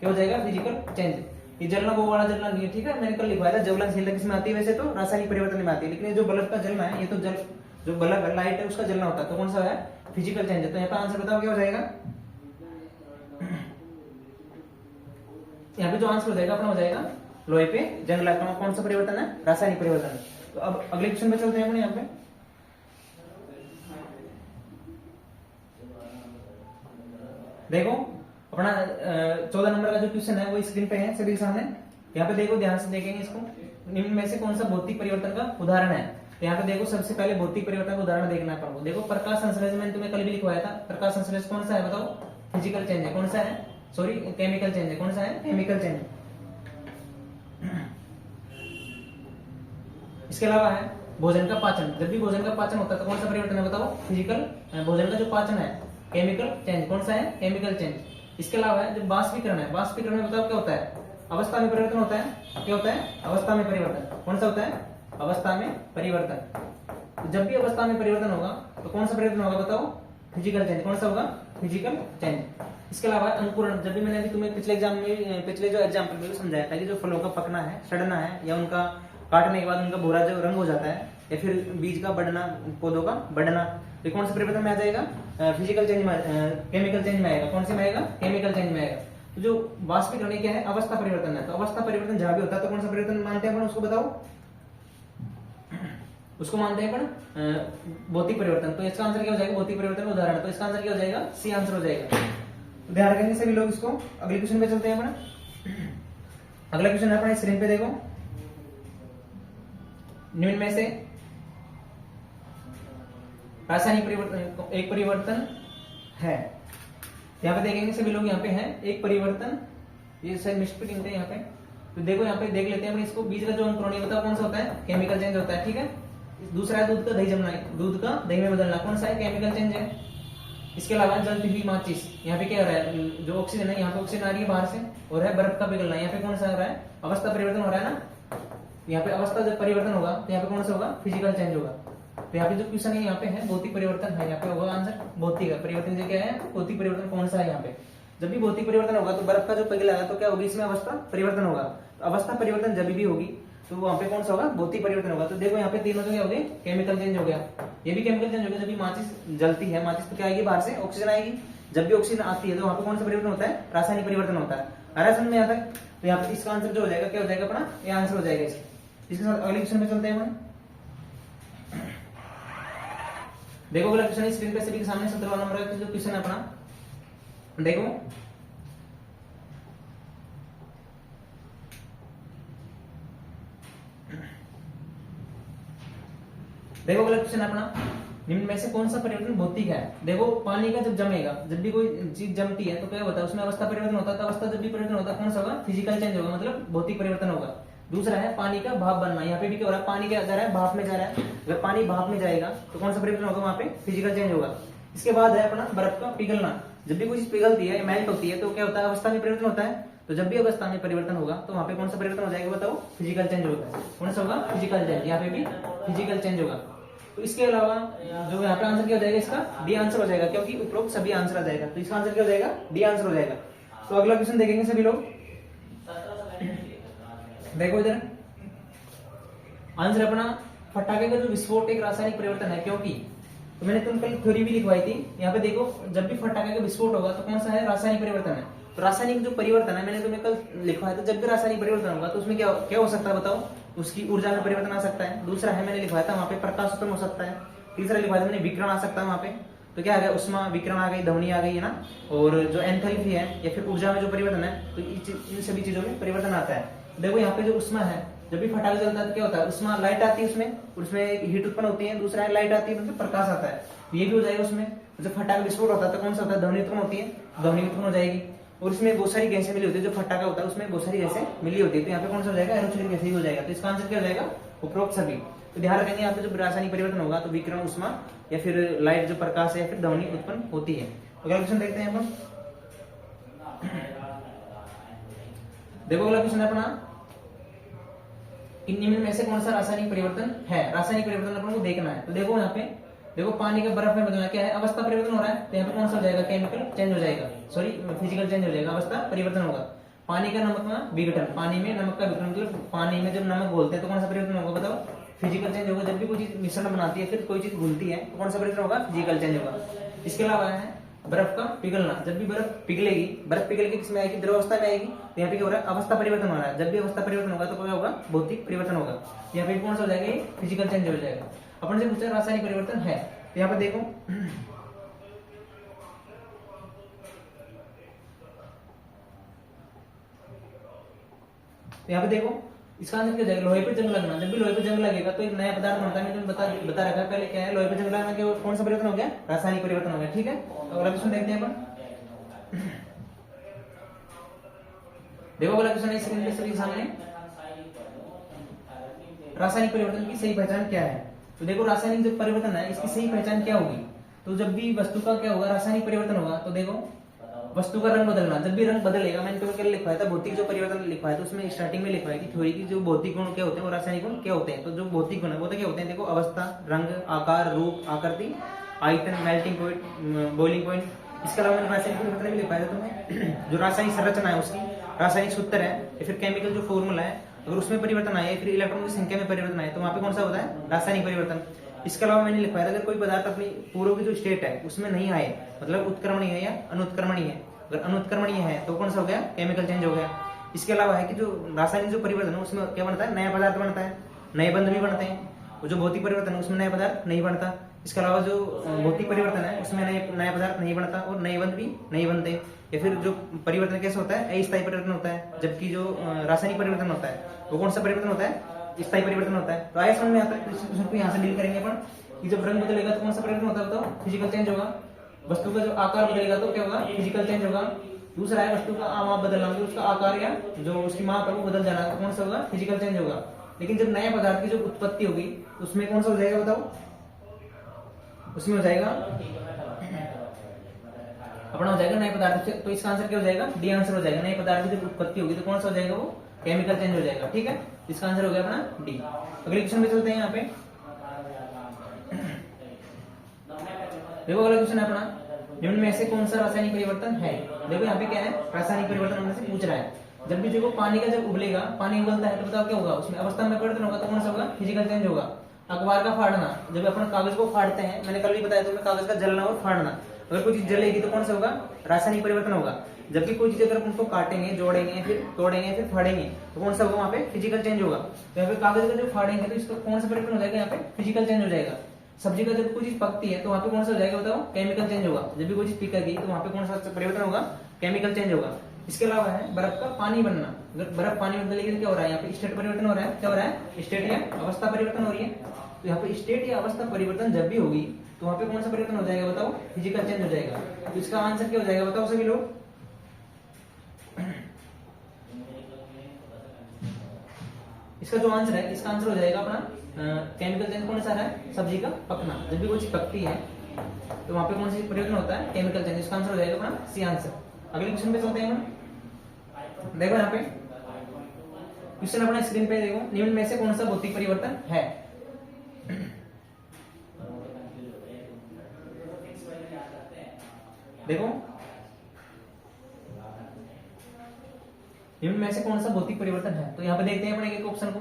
क्या हो जाएगा? Physical change. ये जलना वो वाला जलना नहीं है, ठीक है। मैंने कल लिखवाया था ज्वलनशीलता किसमें आती है? वैसे तो रासायनिक परिवर्तन में आती है, लेकिन जो बल्ब का जलना है ये तो जो बल्ब है, लाइट है, उसका जलना होता है। तो कौन सा है? फिजिकल चेंज है। तो यहाँ पे आंसर बताओ क्या हो जाएगा? यहाँ पे जो आंसर हो जाएगा अपना हो जाएगा लोहे पे जंग लगना। कौन सा परिवर्तन है? रासायनिक परिवर्तन। तो अब अगले क्वेश्चन पे चलते हैं अपने। यहाँ पे देखो अपना 14 नंबर का जो क्वेश्चन है वो स्क्रीन पे है सभी के सामने। यहाँ पे देखो ध्यान से देखेंगे इसको, निम्न में से कौन सा भौतिक परिवर्तन का उदाहरण है। तो यहाँ पे देखो सबसे पहले भौतिक परिवर्तन का उदाहरण देखना है अपन को। देखो प्रकाश संश्लेषण मैंने तुम्हें कल भी लिखवाया था। प्रकाश संश्लेषण कौन सा है बताओ? फिजिकल चेंज है। कौन सा है? सॉरी केमिकल चेंज है। कौन सा है? Chemical change. इसके अलावा है भोजन का पाचन। जब भी भोजन का पाचन होता है तो कौन सा परिवर्तन है बताओ? फिजिकल। भोजन का जो पाचन है केमिकल चेंज। कौन सा है? Chemical change. इसके अलावा है जो वाष्पीकरण है, वाष्पीकरण में बताओ क्या होता है? अवस्था में परिवर्तन होता है। क्या होता है? अवस्था में परिवर्तन। कौन सा होता है? अवस्था में परिवर्तन। तो जब भी अवस्था में परिवर्तन होगा तो कौन सा परिवर्तन होगा बताओ? Physical change. कौन सा होगा? Physical change. इसके अलावा अंकुरण। जब भी मैंने अभी तुम्हें पिछले जो एग्जाम्पल में समझाया था कि जो फलों का पकना है, सड़ना है, या उनका काटने के बाद उनका भूरा जो रंग हो जाता है, या फिर बीज का बढ़ना, पौधों का बढ़ना, तो कौन से परिवर्तन में आ जाएगा? फिजिकल चेंज में, केमिकल चेंज में आएगा। कौन से में आएगा? केमिकल चेंज में आएगा। तो जो वाष्पीकरण क्या है? अवस्था परिवर्तन है। तो अवस्था परिवर्तन जहां भी होता है तो कौन सा परिवर्तन मानते हैं अपन? उसको बताओ। उसको मानते हैं अपन भौतिक परिवर्तन। तो इसका आंसर क्या हो जाएगा? भौतिक परिवर्तन उदाहरण। तो इसका आंसर क्या हो जाएगा? सी आंसर हो जाएगा। तो ध्यान रखेंगे सभी लोग इसको। अगले क्वेश्चन पे चलते हैं अपना। अगला क्वेश्चन है अपना स्क्रीन पे देखो, निम्न में से रासायनिक परिवर्तन एक परिवर्तन है। यहाँ पे देखेंगे सभी लोग, यहाँ पे है एक परिवर्तन ये शायद मिस्प्रिंट है यहाँ पे। तो देखो यहाँ पे देख लेते हैं अपन इसको, बीज का जो अंकुरण होता है कौन सा होता है, केमिकल चेंज होता है, ठीक है। दूसरा है दूध का दही जमना, दूध का दही में बदलना, कौन सा है, केमिकल चेंज है। इसके अलावा जलती हुई माचिस, यहाँ पे क्या हो रहा है, जो ऑक्सीजन है यहाँ पे ऑक्सीजन आ रही है बाहर से, और है बर्फ का पिघलना, यहाँ पे कौन सा हो रहा है, अवस्था परिवर्तन हो रहा है ना। यहाँ पे अवस्था जब परिवर्तन होगा तो यहाँ पे कौन सा होगा, फिजिकल चेंज होगा। तो यहाँ पे जो क्वेश्चन है यहाँ पे है भौतिक परिवर्तन है, यहाँ पे होगा आंसर भौतिक है। परिवर्तन जो क्या है, भौतिक परिवर्तन कौन सा है यहाँ पे। जब भी भौतिक परिवर्तन होगा तो बर्फ का जो पिघला है तो क्या होगी, इसमें अवस्था परिवर्तन होगा। तो अवस्था परिवर्तन जब भी होगी तो वहां पे कौन सा होगा, भौतिक परिवर्तन होगा। तो देखो यहाँ पे तीनों क्या हो गए, केमिकल चेंज हो गया, ये भी केमिकल चेंज हो गया। जब भी माचिस जलती है, माचिस तो क्या आएगी, बाहर से ऑक्सीजन आएगी। जब भी ऑक्सीजन आती है तो वहां पे कौन सा परिवर्तन होता है, रासायनिक परिवर्तन होता है। रासायनिक में आता है। तो यहाँ पे इसका आंसर जो हो जाएगा, क्या हो जाएगा अपना, ये आंसर हो जाएगा इसके साथ। अगले क्वेश्चन में चलते हैं हम। देखो अगला क्वेश्चन स्क्रीन पे सभी के सामने 17वां नंबर का जो क्वेश्चन है अपना, देखो देखो अगला क्वेश्चन अपना, निम्न में से कौन सा परिवर्तन भौतिक है। देखो पानी का जब जमेगा, जब भी कोई चीज जमती है तो क्या होता है, उसमें अवस्था परिवर्तन होता है। तो अवस्था जब भी परिवर्तन होता है कौन सा होगा, फिजिकल चेंज होगा, मतलब भौतिक परिवर्तन होगा। दूसरा है पानी का भाप बनना, यहाँ पे भी क्या हो रहा है, पानी क्या जा रहा है, भाप में जा रहा है। अगर पानी भाप में जाएगा तो कौन सा परिवर्तन होगा, वहां पे फिजिकल चेंज होगा। इसके बाद है अपना बर्फ का पिघलना, जब भी कोई चीज पिघलती है, मेल्ट होती है तो क्या होता है, अवस्था में परिवर्तन होता है। तो जब भी अवस्था में परिवर्तन होगा तो वहां पे कौन सा परिवर्तन हो जाएगा, बताओ, फिजिकल चेंज होगा। कौन सा होगा, फिजिकल चेंज, यहाँ पे भी फिजिकल चेंज होगा। तो इसके अलावा जो यहाँ पे आंसर क्या हो जाएगा, इसका डी आंसर हो जाएगा, क्योंकि उपरोक्त सभी आंसर आ जाएगा। तो इसका आंसर क्या हो जाएगा, डी आंसर हो जाएगा। तो अगला क्वेश्चन देखेंगे सभी लोग, देखो इधर आंसर अपना, फटाके का जो विस्फोट एक रासायनिक परिवर्तन है, क्योंकि तो मैंने तुम कल थ्योरी भी लिखवाई थी। यहाँ पे देखो जब भी फटाके का विस्फोट होगा तो कौन सा है, रासायनिक परिवर्तन है। तो रासायनिक जो परिवर्तन है मैंने तुम्हें कल लिखवाया था, जब भी रासायनिक परिवर्तन होगा तो उसमें क्या क्या हो सकता है, बताओ, उसकी ऊर्जा में परिवर्तन आ सकता है। दूसरा है मैंने लिखवाया था वहां पे प्रकाश उत्पन्न हो सकता है। तीसरा लिखवाया था मैंने विकिरण आ सकता है वहां पे। तो क्या आ गया, उष्मा विकिरण आ गई, ध्वनि आ गई है ना। और जो एंथैल्पी है या फिर ऊर्जा में जो परिवर्तन है, तो इन सभी चीजों में परिवर्तन आता है। देखो यहाँ पे जो उष्मा है, जब भी फटाका जलता है तो क्या होता है, उष्मा लाइट आती है उसमें हीट उत्पन्न होती है। दूसरा है लाइट आती है, मतलब प्रकाश आता है, ये भी हो जाएगा उसमें। जब फटाका विस्फोट होता है तो कौन सा होता है, ध्वनि उत्पन्न होती है, ध्वनि उत्पन्न हो जाएगी। और इसमें बहुत सारी गैसें मिली होती है, जो फटाका होता है उसमें बहुत सारी गैसें मिली होती है। तो यहाँ पे कौन सा हो जाएगा, एरोसोल गैस ही हो जाएगा। तो इसका आंसर क्या हो जाएगा, उपरोक्त सभी। तो ध्यान रखेंगे यहाँ पे जब रासायनिक परिवर्तन होगा तो विकिरण, उष्मा या फिर लाइट जो प्रकाश है या फिर ध्वनि उत्पन्न होती है। अगला क्वेश्चन देखते हैं अपन, देखो अगला क्वेश्चन है अपना, निम्न में से कौन सा रासायनिक परिवर्तन है। रासायनिक परिवर्तन अपन को देखना है। तो देखो यहाँ पे, देखो पानी का बर्फ में बदलना, क्या है, अवस्था परिवर्तन हो रहा है। तो यहाँ पे कौन सा हो जाएगा, केमिकल चेंज हो जाएगा, सॉरी फिजिकल चेंज हो जाएगा, अवस्था परिवर्तन होगा। पानी का नमक में विघटन, पानी में नमक का विघटन, मतलब पानी में जब नमक घोलते हैं तो कौन सा परिवर्तन होगा, बताओ, फिजिकल चेंज होगा। जब भी कोई चीज मिश्रण बनाती है, फिर कोई चीज घुलती है तो कौन सा परिवर्तन होगा, फिजिकल चेंज होगा। इसके अलावा है बर्फ का पिघलना, जब भी बर्फ पिघलेगी, बर्फ पिघल के किसमें आएगी, द्रव अवस्था में आएगी। तो यहाँ पे क्या हो रहा है, अवस्था परिवर्तन हो रहा है। जब भी अवस्था परिवर्तन होगा तो क्या होगा, भौतिक परिवर्तन होगा। यहाँ पे कौन सा हो जाएगा, फिजिकल चेंज हो जाएगा। अपन से पूछा रासायनिक परिवर्तन है, तो यहाँ पे देखो यहाँ पे देखो इसका आंसर क्या जाएगा, लोहे पे जंग लगना। जब भी लोहे पे जंग लगेगा तो एक नया पदार्थ बनता है। मैंने बता रखा है पहले, क्या है, लोहे पे जंग लगना के कौन सा परिवर्तन हो गया, रासायनिक परिवर्तन हो गया, ठीक है। तो अगला क्वेश्चन देखते हैं अपन, देखो अगला क्वेश्चन स्क्रीन पे सभी के सामने, रासायनिक परिवर्तन की सही पहचान क्या है। तो देखो रासायनिक जो परिवर्तन है इसकी सही पहचान क्या होगी। तो जब भी वस्तु का क्या होगा, रासायनिक परिवर्तन होगा, तो देखो वस्तु का रंग बदलना, जब भी रंग बदलेगा, मैंने तुम्हें कल लिखवाया था भौतिक जो परिवर्तन लिखवाया था, उसमें स्टार्टिंग में लिखवाया कि थ्योरी की जो भौतिक गुण क्या होते हैं और रासायनिक गुण क्या होते हैं। तो जो भौतिक गुण है वो तो क्या होते हैं, देखो अवस्था, रंग, आकार, रूप, आकृति, आयतन, मेल्टिंग पॉइंट, बॉइलिंग पॉइंट। इसके अलावा मैंने रासायनिक परिवर्तन भी लिखवाया था तुम्हें, जो रासायनिक संरचना है उसकी, रासायनिक सूत्र है या फिर केमिकल जो फॉर्मूला है, अगर उसमें परिवर्तन आए, फिर इलेक्ट्रॉन की संख्या में परिवर्तन आए, तो वहां पे कौन सा होता है, रासायनिक परिवर्तन। इसके अलावा मैंने लिखवाया था अगर कोई पदार्थ अपनी पूर्व की जो स्टेट है उसमें नहीं आए, मतलब उत्क्रमणीय है या अनुत्क्रमणीय है, अगर अनुत्क्रमणीय है तो कौन सा हो गया, केमिकल चेंज हो गया। इसके अलावा है कि जो रासायनिक जो परिवर्तन है उसमें क्या बनता है, नया पदार्थ बनता है, नए बंध भी बनते हैं। और जो भौतिक परिवर्तन है उसमें नया पदार्थ नहीं बनता। इसके अलावा जो भौतिक परिवर्तन है उसमें नया पदार्थ नहीं बनता और नए बंध भी नहीं बनते। या फिर जो परिवर्तन कैसे होता है, अस्थायी परिवर्तन होता है, जबकि जो रासायनिक परिवर्तन होता है वो कौन सा परिवर्तन होता है, स्थायी परिवर्तन होता है। तो आया समझ में आता है, क्वेश्चन को यहाँ से डील करेंगे अपन कि जब रंग बदलेगा तो कौन सा परिवर्तन होता है, तो फिजिकल चेंज होगा। वस्तु का जो आकार बदलेगा तो क्या होगा, फिजिकल चेंज होगा। दूसरा है वस्तु का माप बदलना, मतलब उसका आकार या जो उसकी माप है वो बदल जाना, तो कौन सा होगा, फिजिकल चेंज होगा। लेकिन जब नए पदार्थ की जो उत्पत्ति होगी उसमें कौन सा हो जाएगा बताओ, उसमें हो जाएगा अपना हो जाएगा नए पदार्थ से, तो इसका आंसर क्या हो जाएगा, डी आंसर हो जाएगा। नए पदार्थ की जब उत्पत्ति होगी तो कौन सा हो जाएगा, वो केमिकल चेंज हो जाएगा। ठीक है, इसका आंसर हो गया अपना डी। अगले क्वेश्चन में चलते हैं। यहाँ पे देखो अगला क्वेश्चन है अपना, निम्न में से कौन सा रासायनिक परिवर्तन है। देखो यहाँ पे क्या है, रासायनिक परिवर्तन हमने से पूछ रहा है। जब भी देखो पानी का जब उबलेगा, पानी उबलता है तो बताओ क्या होगा, उसमें अवस्था में परिवर्तन होगा, तो कौन सा होगा, फिजिकल चेंज होगा। अखबार का फाड़ना, जब अपन कागज को फाड़ते हैं, मैंने कल भी बताया तुम्हें, कागज का जलना और फाड़ना, अगर कोई चीज जलेगी तो कौन सा होगा, रासायनिक परिवर्तन होगा। जबकि कोई चीज अगर अपन को काटेंगे, जोड़ेंगे, फिर तोड़ेंगे, फिर फाड़ेंगे, तो कौन सा होगा, वहां पे फिजिकल चेंज होगा। तो यहाँ पे कागज का जो फाड़ेंगे तो इसका कौन सा परिवर्तन हो जाएगा, यहाँ पे फिजिकल चेंज हो जाएगा। सब्जी का जब कोई चीज पकती है तो वहां पे कौन सा हो जाएगा बताओ, केमिकल चेंज होगा। जब भी कोई चीज पिकेगी तो वहां पे कौन सा परिवर्तन होगा, केमिकल चेंज होगा। इसके अलावा है बर्फ का पानी बनना, अगर बर्फ पानी में बदलेगी तो क्या हो रहा है, यहाँ पे स्टेट परिवर्तन हो रहा है, क्या हो रहा है, स्टेट या अवस्था परिवर्तन हो रही है। तो यहाँ पे स्टेट या अवस्था परिवर्तन जब भी होगी तो वहां पे कौन सा परिवर्तन हो जाएगा बताओ, फिजिकल चेंज हो जाएगा। तो इसका आंसर क्या हो जाएगा बताओ सभी लोग, इसका जो आंसर है, इसका आंसर हो जाएगा अपना केमिकल चेंज। कौन सा है, सब्जी का पकना, जब भी कोई चीज पकती है तो वहां पे कौन सा परिवर्तन होता है, केमिकल चेंज। इसका आंसर हो जाएगा अपना सी आंसर। अगले क्वेश्चन पे चलते हैं हम। देखो यहाँ पे क्वेश्चन अपना स्क्रीन पे देखो, निम्न में से कौन सा भौतिक परिवर्तन है। देखो निम्न में से कौन सा भौतिक परिवर्तन है, तो यहाँ पे देखते हैं अपने एक ऑप्शन को।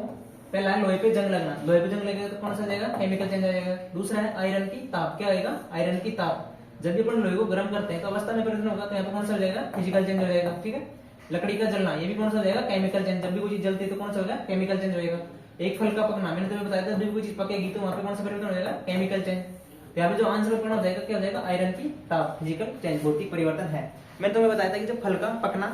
पहला है लोहे पे जंग लगना, लोहे पे जंग लगेगा तो कौन सा जाएगा, केमिकल चेंज आ जाएगा। दूसरा है आयरन की ताप, क्या आएगा, आयरन की ताप, जब भी अपन लोहे को गर्म करते हैं तो अवस्था में परिवर्तन होगा, तो यहाँ पे कौन सा हो जाएगा, फिजिकल चेंज हो जाएगा। ठीक है, लकड़ी का जलना, ये भी कौन सा हो जाएगा, केमिकल चेंज, जब भी कोई चीज जलती है तो कौन सा होगा, केमिकल चेंज होगा। एक फल का पकना, मैंने तुम्हें बताया था, जब भी कोई चीज पकेगी तो वहां पे कौन सा परिवर्तन हो जाएगा, केमिकल चेंज। तो यहाँ पे जो आंसर हो जाएगा क्या हो जाएगा, आयरन की ताप, फिजिकल चेंज, भौतिक परिवर्तन है। मैंने तुम्हें बताया था कि जब फल का पकना,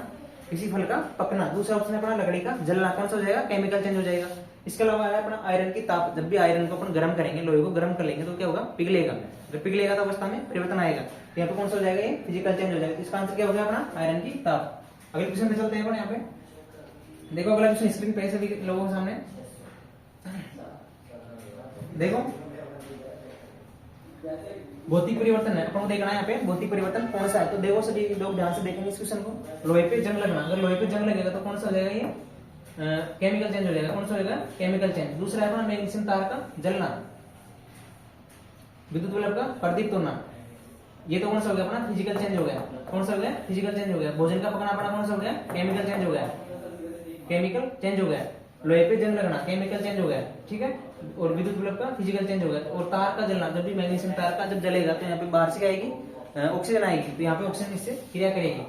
किसी फल का पकना, दूसरा ऑप्शन है अपना लकड़ी का जलना, कौन सा हो जाएगा, केमिकल चेंज हो जाएगा। इसके अलावा है अपना आयरन की ताप, जब भी आयरन को अपन गर्म करेंगे, लोहे को गर्म कर लेंगे तो क्या होगा, पिघलेगा, जब पिघलेगा तो अवस्था में परिवर्तन आएगा, तो यहाँ पे कौन सा हो जाएगा, ये फिजिकल चेंज हो जाएगा। इसका आंसर क्या हो गया अपना, आयरन की ताप। अगले क्वेश्चन पे चलते हैं अपन। यहाँ पे देखो अगला क्वेश्चन स्क्रीन पे सभी लोगों के सामने देखो, भौतिक परिवर्तन है अपन को देखना है यहाँ पे, भौतिक परिवर्तन कौन सा है। तो देखो सभी लोग ध्यान से देखेंगे इस क्वेश्चन को। लोहे पे जंग लगना, अगर लोहे पे जंग लगेगा तो कौन सा हो जाएगा, ये केमिकल चेंज हो जाएगा। कौन सा हो जाएगा, केमिकल चेंज। दूसरा है अपना मैग्नीशियम तार का जलना, विद्युत बल्ब का प्रदीप्त होना, ये तो कौन सा हो गया अपना, फिजिकल चेंज हो गया। कौन सा हो गया, फिजिकल चेंज हो गया। भोजन का पकना अपना कौन सा हो गया, केमिकल चेंज हो गया, केमिकल चेंज हो गया। लोहे पे जंग लगना, केमिकल चेंज हो गया। ठीक है, और विद्युत बल्ब का फिजिकल चेंज हो गया। और तार का जलना, जब भी मैग्नीशियम तार का जब जलेगा तो यहाँ पे बाहर से क्या आएगी, ऑक्सीजन आएगी, तो यहाँ पे ऑक्सीजन इससे क्रिया करेगी,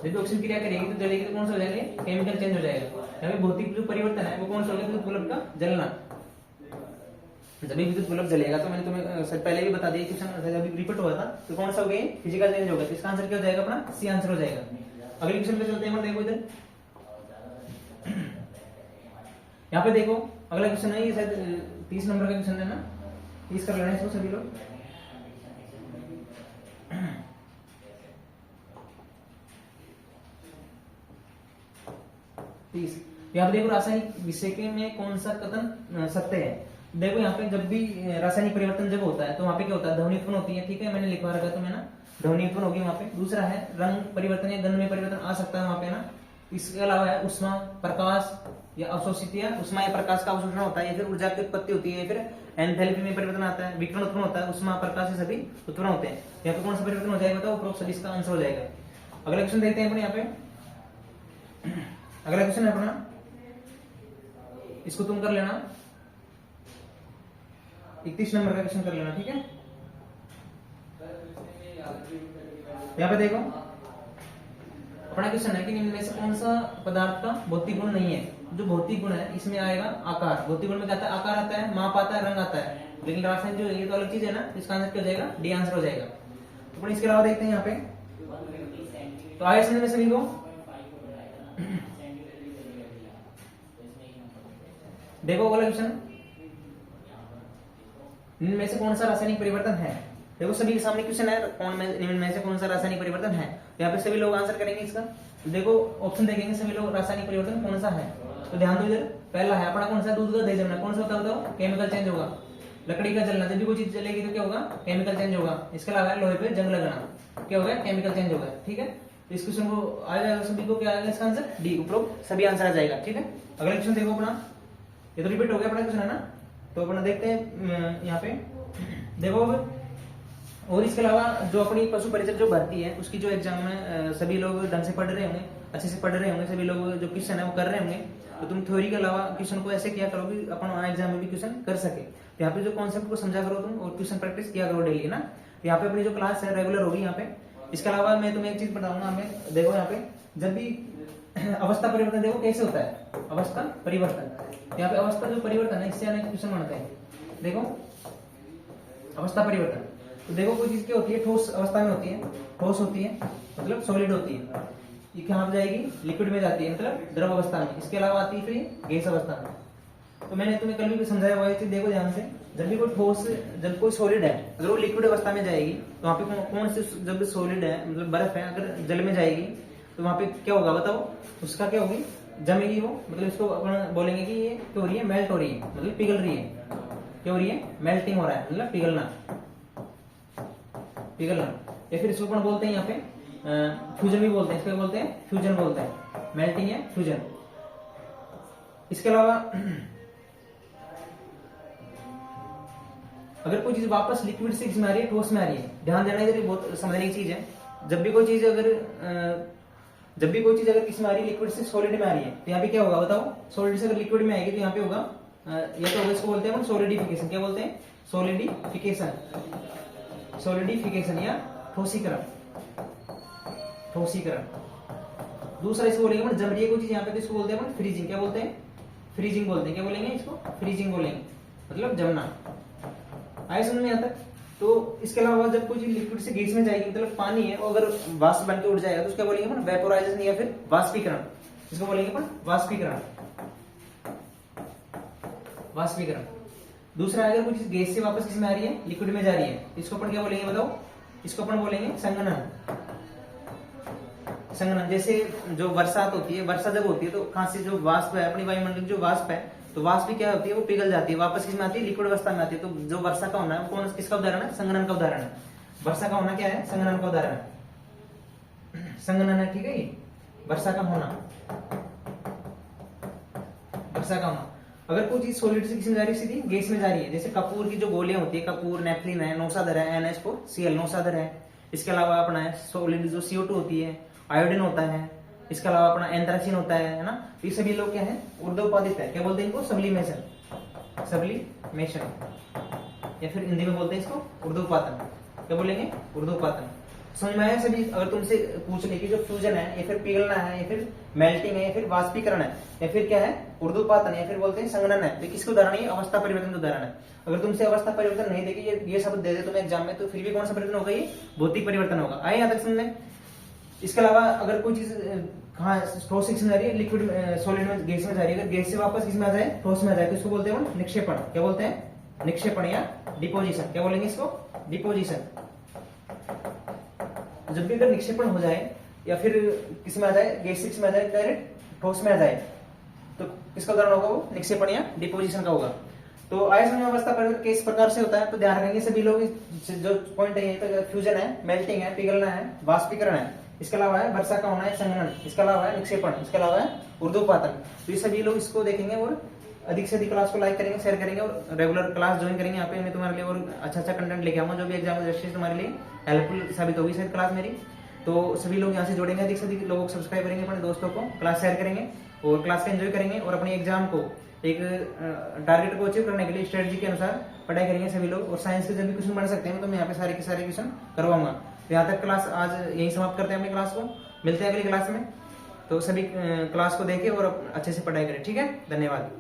जब भी ऑक्सीजन क्रिया करेगी तो जलेगी, तो कौन सा हो जाएगा, केमिकल चेंज हो जाएगा। यहाँ पे भौतिक जो परिवर्तन है वो कौन सा हो गया, विद्युत बल्ब का जलना। जब भी विद्युत बल्ब जलेगा, तो मैंने तुम्हें पहले भी बता दिया, क्वेश्चन जब रिपीट हुआ था, तो कौन सा हो गया, फिजिकल चेंज होगा। तो इसका आंसर क्या हो जाएगा अपना, सी आंसर हो जाएगा। अगले क्वेश्चन पे चलते हैं, देखो इधर यहाँ पे देखो अगला क्वेश्चन है, ये शायद 30 नंबर का क्वेश्चन है ना, 30 कर लेना है इसको सभी लोग। 30 यहाँ पे देखो, रासायनिक विषय के में कौन सा कथन सत्य है। देखो यहाँ पे जब भी रासायनिक परिवर्तन जब होता है तो वहां पे क्या होता है, ध्वनि उत्पन्न होती है। ठीक है, मैंने लिखवा रखा तुम्हें ना, ध्वनि उत्पन्न होगी वहां पे। दूसरा है रंग परिवर्तन या गंध में परिवर्तन आ सकता है वहां पे ना। इसके अलावा है उष्मा, प्रकाश या अवशोषित, या उष्मा या प्रकाश का अवशोषण होता है, या फिर ऊर्जा की उत्पत्ति होती है, या फिर एंथैल्पी में परिवर्तन आता है, विकिरण उत्पन्न होता है, उष्मा प्रकाश से सभी उत्पन्न होते हैं। यहाँ पे कौन सा परिवर्तन हो जाएगा, बताओ, उपरोक्त सभी इसका आंसर हो जाएगा। अगला क्वेश्चन देखते हैं अपने यहाँ पे। अगला क्वेश्चन है अपना, इसको तुम कर लेना, 31 नंबर का क्वेश्चन कर लेना। ठीक है, यहाँ पे देखो अपना क्वेश्चन है कि निम्न में से कौन सा पदार्थ का भौतिक गुण नहीं है। जो भौतिक गुण है इसमें आएगा आकार। भौतिक गुण में क्या आता है, आकार आता है, माप आता है, रंग आता है। लेकिन रासायनिक जो ये तो अलग चीज है ना, इसका आंसर क्या हो जाएगा, डी आंसर हो जाएगा। तो अपन इसके अलावा देखते हैं यहाँ पे, तो आगे समझ में सभी को। देखो अगला क्वेश्चन, इनमें से कौन सा रासायनिक परिवर्तन है। देखो सभी के सामने क्वेश्चन है, कौन में निम्न में से कौन सा रासायनिक परिवर्तन है, तो यहाँ पे सभी लोग आंसर करेंगे इसका। देखो ऑप्शन देखेंगे सभी लोग, रासायनिक परिवर्तन कौन सा है, तो ध्यान दो इधर। पहला है अपना कौन सा, दूध का दही जमना, कौन सा होता है बताओ, केमिकल चेंज होगा। लकड़ी का जलना, जब भी कोई चीज जलेगी तो क्या होगा, केमिकल चेंज होगा। इसके अलावा लोहे पे जंग लगना, क्या होगा, केमिकल चेंज होगा। ठीक है, तो इस क्वेश्चन को आ जाएगा सभी को, क्या आएगा इसका आंसर, डी, उपरोक्त सभी आंसर आ जाएगा। ठीक है, अगला क्वेश्चन देखो अपना, ये तो रिपीट हो गया अपना क्वेश्चन है ना, तो अपना देखते हैं यहाँ पे। देखो अब, और इसके अलावा जो अपनी पशु परिचय जो भर्ती है उसकी जो एग्जाम में सभी लोग ढंग से पढ़ रहे होंगे, अच्छे से पढ़ रहे होंगे, सभी लोग जो क्वेश्चन है वो कर रहे होंगे, तो तुम थ्योरी के अलावा क्वेश्चन को ऐसे किया करो कि अपन एग्जाम में भी क्वेश्चन कर सके। तो यहाँ पे जो कॉन्सेप्ट को समझा करो तुम, और क्वेश्चन प्रैक्टिस किया करो डेली ना। तो यहाँ पे अपनी जो क्लास है रेगुलर होगी यहाँ पे। इसके अलावा मैं तुम्हें एक चीज बताऊंगा, हमें देखो यहाँ पे जब भी अवस्था परिवर्तन देखो कैसे होता है, अवस्था परिवर्तन। यहाँ पे अवस्था जो परिवर्तन है इससे अनेक क्वेश्चन बनते हैं। देखो अवस्था परिवर्तन, तो देखो कोई चीज क्या होती है, ठोस अवस्था में होती है, ठोस होती है मतलब सॉलिड होती है, ये कहाँ जाएगी, लिक्विड में जाती है मतलब द्रव अवस्था में। इसके अलावा आती है फिर गैस अवस्था में। तो मैंने तुम्हें कल भी समझाया हुआ है, देखो ध्यान से, जब भी कोई ठोस, जब कोई सॉलिड है अगर वो लिक्विड अवस्था में जाएगी तो वहां पे कौन से, जब सॉलिड है मतलब बर्फ है अगर जल में जाएगी तो वहां पे क्या होगा बताओ, उसका क्या होगी, जमेगी वो, मतलब इसको अपन बोलेंगे कि ये क्या हो रही है, मेल्ट हो रही है, मतलब पिघल रही है। क्या हो रही है, मेल्टिंग हो रहा है, मतलब पिघलना, पिघलना। या फिर इसको अपन बोलते हैं यहाँ पे फ्यूजन भी बोलते हैं, इसको बोलते हैं फ्यूजन बोलते हैं, मेल्टिंग या फ्यूजन। इसके अलावा अगर कोई चीज वापस लिक्विड से किसमें आ रही है, ठोस में आ रही है, ध्यान देना इधर, बहुत समझने की चीज है। जब भी कोई चीज अगर किसमें आ रही है, लिक्विड से सॉलिड में आ रही है, तो यहाँ पे क्या होगा बताओ, सॉलिड से अगर लिक्विड में आएगी तो यहाँ पे होगा या तो होगा, इसको बोलते हैं सॉलिडिफिकेशन। क्या बोलते हैं, सॉलिडिफिकेशन, सॉलिडिफिकेशन या ठोसीकरण, ठोसीकरण। दूसरा इसको बोलेंगे जम रही है कोई चीज यहाँ पे, तो इसको बोलते हैं फ्रीजिंग। क्या बोलते हैं, फ्रीजिंग बोलते हैं। क्या बोलेंगे इसको, फ्रीजिंग बोलेंगे, मतलब जमना। आए समझ में आता है। तो इसके अलावा जब कोई चीज लिक्विड से गैस में जाएगी, मतलब पानी है, और अगर वाष्प बन के उड़ जाएगा तो उसको बोलेंगे अपन वेपोराइजेशन या फिर वाष्पीकरण। इसको बोलेंगे अपन वाष्पीकरण, वाष्पीकरण। दूसरा अगर कोई चीज गैस से वापस किसमें आ रही है, लिक्विड में जा रही है, इसको अपन क्या बोलेंगे बताओ, इसको अपन बोलेंगे संघनन, संघनन। जैसे जो बरसात होती है, वर्षा जब होती है तो कहां से जो वाष्प है, अपनी वायुमंडल की जो वाष्प है, तो वाष्प भी क्या होती है, वो पिघल जाती है, वापस किसमें आती है, लिक्विड अवस्था में आती है। तो जो वर्षा का होना है कौन, किसका उदाहरण है, संघनन का उदाहरण है। वर्षा का होना क्या है, संघनन का उदाहरण है, संघनन है। ठीक है, ये वर्षा का होना, वर्षा का होना। अगर कोई चीज सॉलिड से किसमें जा रही है, सीधी गैस में जा रही है, जैसे कपूर की जो गोलियां होती है, कपूर, नेफ्लिन है, नौसाधर है, NH4Cl नौसाधर है। इसके अलावा अपना है सॉलिड जो CO2 होती है, आयोडीन होता है। इसके अलावा अपना एंथ्रासिन होता है ना। ये सभी लोग क्या है, ऊर्ध्वपातित है। क्या बोलते हैं इनको, सब्लिमेशन, सब्लिमेशन, या फिर हिंदी में बोलते हैं इसको ऊर्ध्वपातन। क्या बोलेंगे, ऊर्ध्वपातन। समझ में आया सभी। अगर तुमसे पूछ ले कि जो फ्यूजन है, या फिर पिघलना है, या फिर मेल्टिंग है, या फिर वाष्पीकरण है, या फिर क्या है ऊर्ध्वपातन, या फिर बोलते हैं संघनन है, तो किसके उदाहरण है, अवस्था परिवर्तन के उदाहरण है। अगर तुमसे अवस्था परिवर्तन नहीं देगी, ये शब्द दे दे तुम्हें एग्जाम में, तो फिर भी कौन सा परिवर्तन होगा, ये भौतिक परिवर्तन होगा। आए यहाँ तक समझ में। इसके अलावा अगर कोई चीज कहाँ ठोस किसमें जा रही है, लिक्विड सॉलिड में, गैस में जा रही है, अगर गैस से वापस किसमें आ जाए, ठोस में आ जाए, तो इसको बोलते हैं निक्षेपण। क्या बोलते हैं, निक्षेपण या डिपोजिशन। क्या बोलेंगे इसको, डिपोजिशन। जब भी अगर निक्षेपण हो जाए या फिर किसमें आ जाए, गैस से किसमें आ जाए, डायरेक्ट ठोस में आ जाए, तो किसका उदाहरण होगा, वो निक्षेपण या डिपोजिशन का होगा। तो आय समय अवस्था परिवर्तन किस प्रकार से होता है, तो ध्यान रखेंगे सभी लोग। जो पॉइंट है तो फ्यूजन है, मेल्टिंग है, पिघलना है, वाष्पीकरण है। इसके अलावा है वर्षा का होना है, संघनन। इसके अलावा है निक्षेपण। इसके अलावा है ऊर्ध्वपातन। तो ये सभी लोग इसको देखेंगे और अधिक से अधिक क्लास को लाइक करेंगे, शेयर करेंगे और रेगुलर क्लास ज्वाइन करेंगे। यहाँ पे मैं तुम्हारे लिए और अच्छा कंटेंट लेके आऊंगा, जो भी एग्जाम दृष्टि से तुम्हारे लिए हेल्पफुल साबित होगी शायद क्लास मेरी। तो सभी लोग यहाँ से जुड़ेंगे, अधिक से अधिक लोगों को सब्सक्राइब करेंगे, अपने दोस्तों को क्लास शेयर करेंगे और क्लास का एंजॉय करेंगे, और अपने एग्जाम को एक टारगेट को अचीव करने के लिए स्ट्रेटजी के अनुसार पढ़ाई करेंगे सभी लोग। और साइंस के जब भी क्वेश्चन बन सकते हैं तो मैं यहाँ पे सारे के सारे क्वेश्चन करवाऊंगा। तो यहाँ तक क्लास आज यही समाप्त करते हैं अपनी क्लास को, मिलते हैं अगली क्लास में। तो सभी क्लास को देखें और अच्छे से पढ़ाई करें। ठीक है, धन्यवाद।